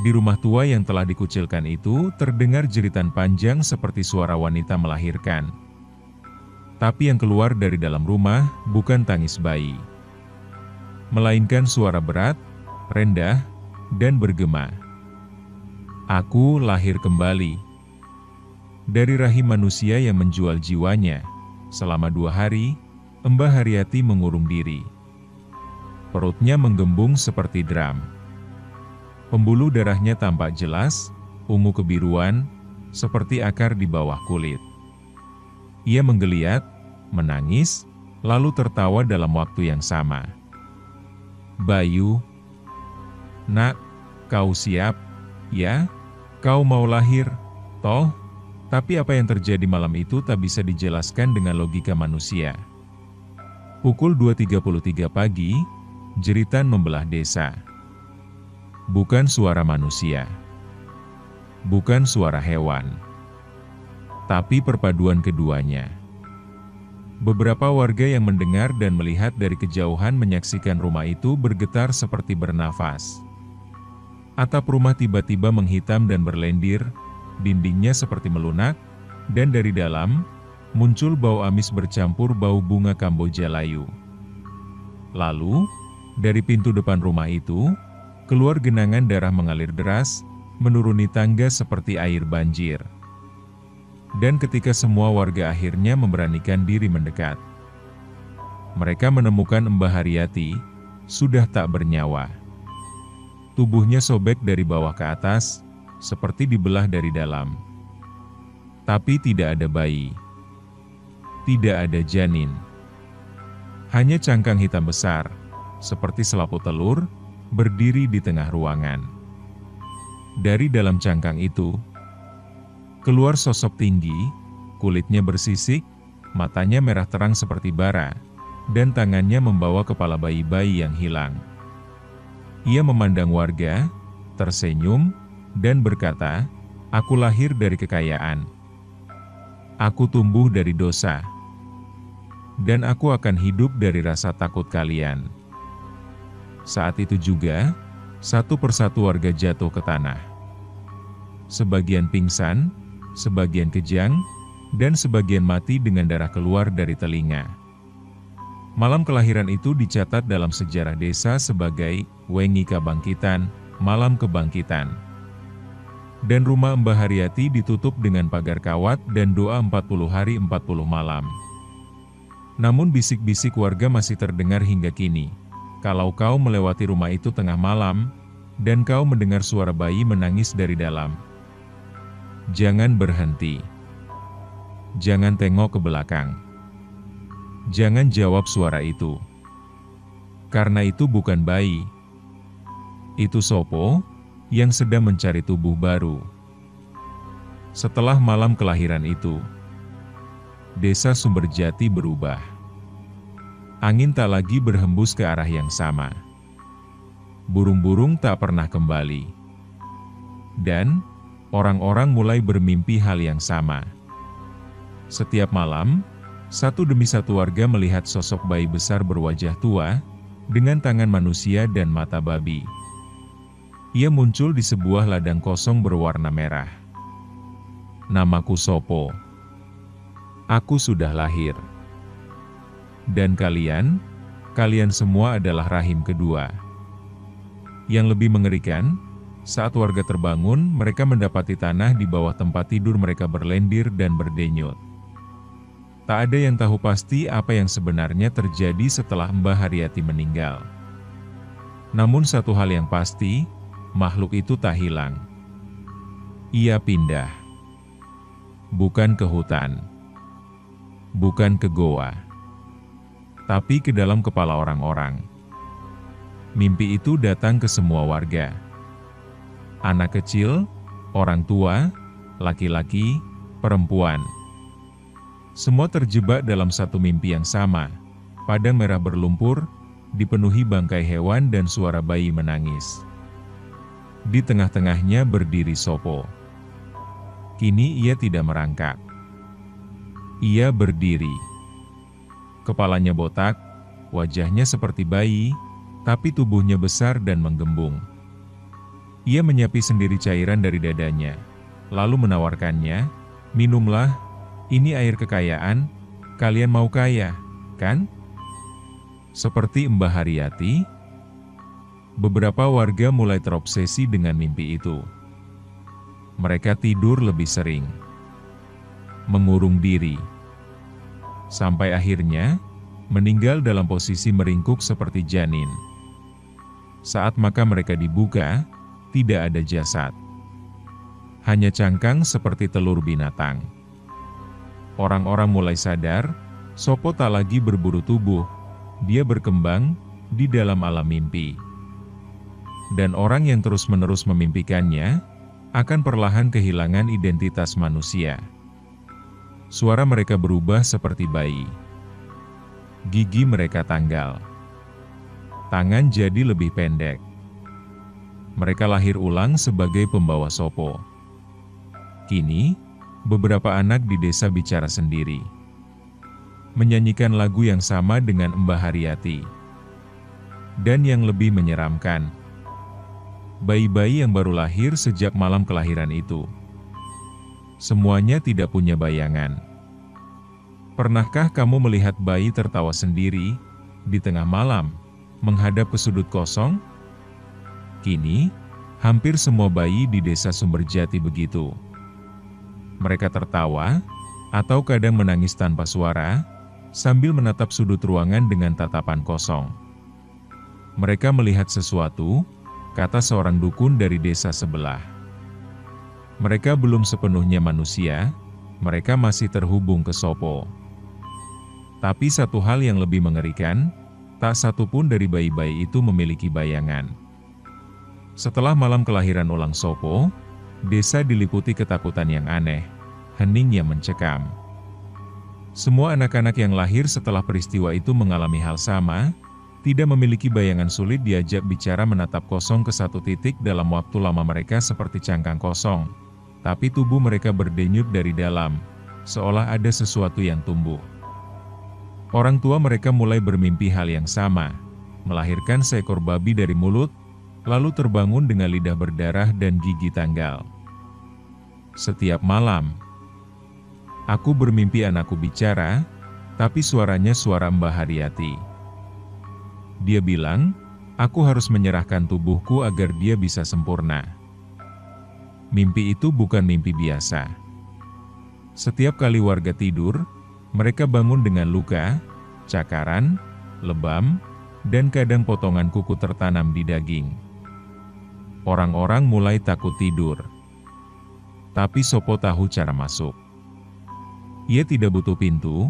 Di rumah tua yang telah dikucilkan itu terdengar jeritan panjang seperti suara wanita melahirkan. Tapi yang keluar dari dalam rumah bukan tangis bayi, melainkan suara berat, rendah, dan bergema. Aku lahir kembali. Dari rahim manusia yang menjual jiwanya. Selama 2 hari, Mbah Haryati mengurung diri. Perutnya menggembung seperti drum. Pembuluh darahnya tampak jelas, ungu kebiruan, seperti akar di bawah kulit. Ia menggeliat, menangis, lalu tertawa dalam waktu yang sama. "Bayu, nak, kau siap? Ya, kau mau lahir, toh?" Tapi apa yang terjadi malam itu tak bisa dijelaskan dengan logika manusia. Pukul 2.33 pagi, jeritan membelah desa. Bukan suara manusia, bukan suara hewan, tapi perpaduan keduanya. Beberapa warga yang mendengar dan melihat dari kejauhan menyaksikan rumah itu bergetar seperti bernafas. Atap rumah tiba-tiba menghitam dan berlendir, dindingnya seperti melunak, dan dari dalam, muncul bau amis bercampur bau bunga Kamboja layu. Lalu, dari pintu depan rumah itu, keluar genangan darah mengalir deras, menuruni tangga seperti air banjir. Dan ketika semua warga akhirnya memberanikan diri mendekat, mereka menemukan Mbah Haryati sudah tak bernyawa. Tubuhnya sobek dari bawah ke atas, seperti dibelah dari dalam. Tapi tidak ada bayi. Tidak ada janin. Hanya cangkang hitam besar, seperti selaput telur, berdiri di tengah ruangan. Dari dalam cangkang itu, keluar sosok tinggi, kulitnya bersisik, matanya merah terang seperti bara, dan tangannya membawa kepala bayi-bayi yang hilang. Ia memandang warga, tersenyum, dan berkata, "Aku lahir dari kekayaan. Aku tumbuh dari dosa. Dan aku akan hidup dari rasa takut kalian." Saat itu juga, satu persatu warga jatuh ke tanah. Sebagian pingsan, sebagian kejang, dan sebagian mati dengan darah keluar dari telinga. Malam kelahiran itu dicatat dalam sejarah desa sebagai Wengi Kabangkitan, Malam Kebangkitan. Dan rumah Mbah Haryati ditutup dengan pagar kawat dan doa 40 hari 40 malam. Namun bisik-bisik warga masih terdengar hingga kini. Kalau kau melewati rumah itu tengah malam, dan kau mendengar suara bayi menangis dari dalam, jangan berhenti. Jangan tengok ke belakang. Jangan jawab suara itu. Karena itu bukan bayi. Itu Sopo, yang sedang mencari tubuh baru. Setelah malam kelahiran itu, desa Sumberjati berubah. Angin tak lagi berhembus ke arah yang sama. Burung-burung tak pernah kembali. Dan orang-orang mulai bermimpi hal yang sama. Setiap malam, satu demi satu warga melihat sosok bayi besar berwajah tua, dengan tangan manusia dan mata babi. Ia muncul di sebuah ladang kosong berwarna merah. "Namaku Sopo. Aku sudah lahir. Dan kalian semua adalah rahim kedua." Yang lebih mengerikan, saat warga terbangun, mereka mendapati tanah di bawah tempat tidur mereka berlendir dan berdenyut. Tak ada yang tahu pasti apa yang sebenarnya terjadi setelah Mbah Haryati meninggal. Namun satu hal yang pasti, makhluk itu tak hilang. Ia pindah. Bukan ke hutan. Bukan ke goa. Tapi ke dalam kepala orang-orang. Mimpi itu datang ke semua warga. Anak kecil, orang tua, laki-laki, perempuan. Semua terjebak dalam satu mimpi yang sama. Padang merah berlumpur, dipenuhi bangkai hewan dan suara bayi menangis. Di tengah-tengahnya berdiri Sopo. Kini ia tidak merangkak. Ia berdiri. Kepalanya botak, wajahnya seperti bayi, tapi tubuhnya besar dan menggembung. Ia menyapi sendiri cairan dari dadanya, lalu menawarkannya, "Minumlah, ini air kekayaan, kalian mau kaya, kan?" Seperti Mbah Haryati, beberapa warga mulai terobsesi dengan mimpi itu. Mereka tidur lebih sering, mengurung diri, sampai akhirnya meninggal dalam posisi meringkuk seperti janin. Saat makam mereka dibuka, tidak ada jasad. Hanya cangkang seperti telur binatang. Orang-orang mulai sadar, Sopo tak lagi berburu tubuh, dia berkembang di dalam alam mimpi. Dan orang yang terus-menerus memimpikannya, akan perlahan kehilangan identitas manusia. Suara mereka berubah seperti bayi. Gigi mereka tanggal. Tangan jadi lebih pendek. Mereka lahir ulang sebagai pembawa Sopo. Kini, beberapa anak di desa bicara sendiri. Menyanyikan lagu yang sama dengan Mbah Haryati. Dan yang lebih menyeramkan, bayi-bayi yang baru lahir sejak malam kelahiran itu. Semuanya tidak punya bayangan. Pernahkah kamu melihat bayi tertawa sendiri di tengah malam, menghadap ke sudut kosong? Kini, hampir semua bayi di desa Sumberjati begitu. Mereka tertawa, atau kadang menangis tanpa suara, sambil menatap sudut ruangan dengan tatapan kosong. Mereka melihat sesuatu, kata seorang dukun dari desa sebelah. Mereka belum sepenuhnya manusia, mereka masih terhubung ke Sopo. Tapi satu hal yang lebih mengerikan, tak satu pun dari bayi-bayi itu memiliki bayangan. Setelah malam kelahiran ulang Sopo, desa diliputi ketakutan yang aneh, hening yang mencekam. Semua anak-anak yang lahir setelah peristiwa itu mengalami hal sama, tidak memiliki bayangan, sulit diajak bicara, menatap kosong ke satu titik dalam waktu lama. Mereka seperti cangkang kosong, tapi tubuh mereka berdenyut dari dalam, seolah ada sesuatu yang tumbuh. Orang tua mereka mulai bermimpi hal yang sama, melahirkan seekor babi dari mulut, lalu terbangun dengan lidah berdarah dan gigi tanggal. Setiap malam, aku bermimpi anakku bicara, tapi suaranya suara Mbah Haryati. Dia bilang, aku harus menyerahkan tubuhku agar dia bisa sempurna. Mimpi itu bukan mimpi biasa. Setiap kali warga tidur, mereka bangun dengan luka, cakaran, lebam, dan kadang potongan kuku tertanam di daging. Orang-orang mulai takut tidur. Tapi Sopo tahu cara masuk. Ia tidak butuh pintu,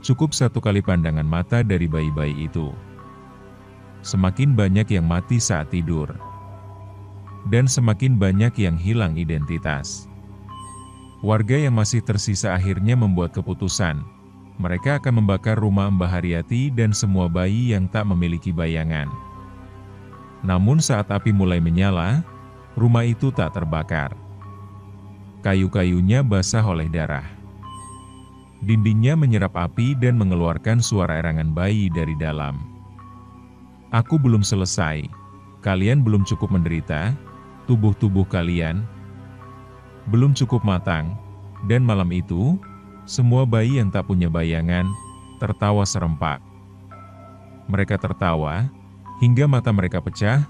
cukup satu kali pandangan mata dari bayi-bayi itu. Semakin banyak yang mati saat tidur, dan semakin banyak yang hilang identitas. Warga yang masih tersisa akhirnya membuat keputusan. Mereka akan membakar rumah Mbah Haryati dan semua bayi yang tak memiliki bayangan. Namun saat api mulai menyala, rumah itu tak terbakar. Kayu-kayunya basah oleh darah. Dindingnya menyerap api dan mengeluarkan suara erangan bayi dari dalam. Aku belum selesai. Kalian belum cukup menderita. Tubuh-tubuh kalian belum cukup matang. Dan malam itu, semua bayi yang tak punya bayangan tertawa serempak. Mereka tertawa hingga mata mereka pecah,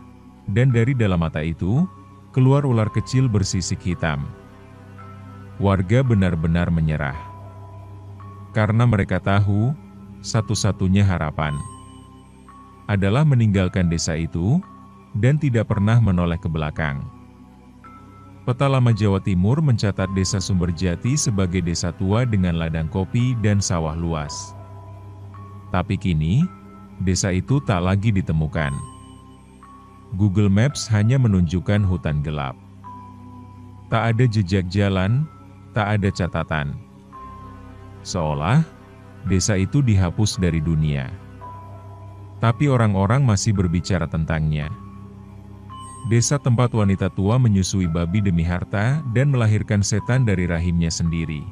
dan dari dalam mata itu keluar ular kecil bersisik hitam. Warga benar-benar menyerah. Karena mereka tahu, satu-satunya harapan adalah meninggalkan desa itu, dan tidak pernah menoleh ke belakang. Peta Lama Jawa Timur mencatat desa Sumberjati sebagai desa tua dengan ladang kopi dan sawah luas. Tapi kini, desa itu tak lagi ditemukan. Google Maps hanya menunjukkan hutan gelap. Tak ada jejak jalan, tak ada catatan. seolah desa itu dihapus dari dunia. Tapi orang-orang masih berbicara tentangnya. Desa tempat wanita tua menyusui babi demi harta dan melahirkan setan dari rahimnya sendiri.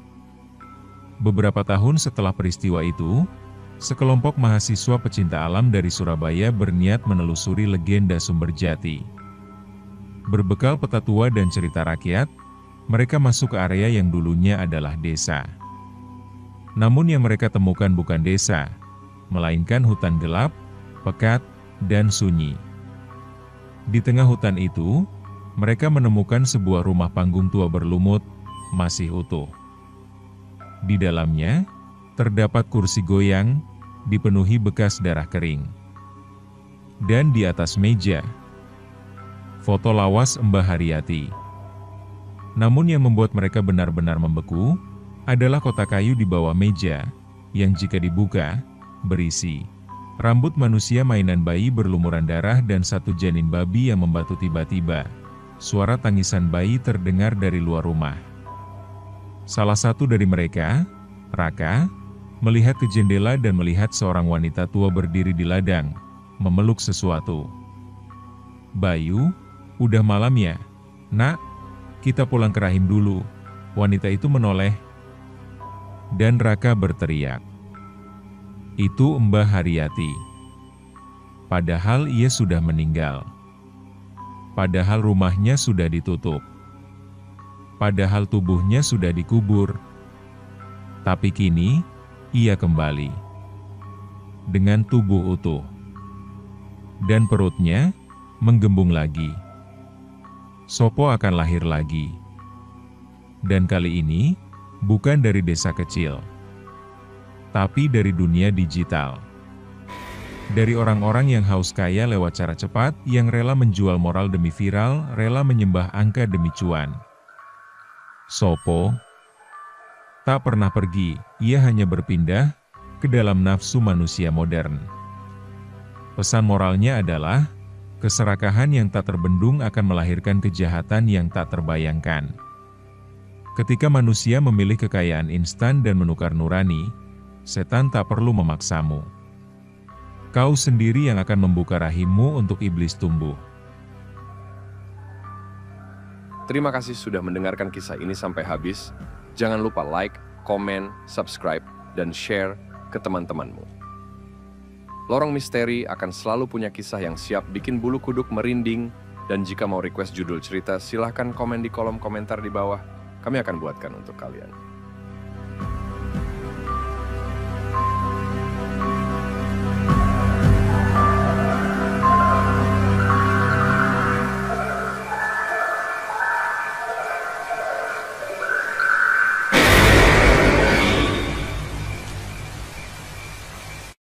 Beberapa tahun setelah peristiwa itu, sekelompok mahasiswa pecinta alam dari Surabaya berniat menelusuri legenda Sumberjati. Berbekal peta tua dan cerita rakyat, mereka masuk ke area yang dulunya adalah desa. Namun yang mereka temukan bukan desa, melainkan hutan gelap, pekat, dan sunyi. Di tengah hutan itu, mereka menemukan sebuah rumah panggung tua berlumut, masih utuh. Di dalamnya, terdapat kursi goyang, dipenuhi bekas darah kering. Dan di atas meja, foto lawas Mbah Haryati. Namun yang membuat mereka benar-benar membeku, adalah kotak kayu di bawah meja, yang jika dibuka, berisi rambut manusia mainan bayi berlumuran darah dan satu janin babi yang membatu tiba-tiba. Suara tangisan bayi terdengar dari luar rumah. Salah satu dari mereka, Raka, melihat ke jendela dan melihat seorang wanita tua berdiri di ladang, memeluk sesuatu. "Bayu, udah malam ya, Nak? Kita pulang ke rahim dulu." Wanita itu menoleh, dan Raka berteriak, "Itu Mbah Haryati." Padahal ia sudah meninggal. Padahal rumahnya sudah ditutup. Padahal tubuhnya sudah dikubur. Tapi kini, ia kembali. Dengan tubuh utuh. Dan perutnya menggembung lagi. Sopo akan lahir lagi. Dan kali ini, bukan dari desa kecil, tapi dari dunia digital. Dari orang-orang yang haus kaya lewat cara cepat, yang rela menjual moral demi viral, rela menyembah angka demi cuan. Sopo tak pernah pergi, ia hanya berpindah ke dalam nafsu manusia modern. Pesan moralnya adalah, keserakahan yang tak terbendung akan melahirkan kejahatan yang tak terbayangkan. Ketika manusia memilih kekayaan instan dan menukar nurani, setan tak perlu memaksamu. Kau sendiri yang akan membuka rahimmu untuk iblis tumbuh. Terima kasih sudah mendengarkan kisah ini sampai habis. Jangan lupa like, komen, subscribe, dan share ke teman-temanmu. Lorong Misteri akan selalu punya kisah yang siap bikin bulu kuduk merinding. Dan jika mau request judul cerita, silahkan komen di kolom komentar di bawah. Kami akan buatkan untuk kalian.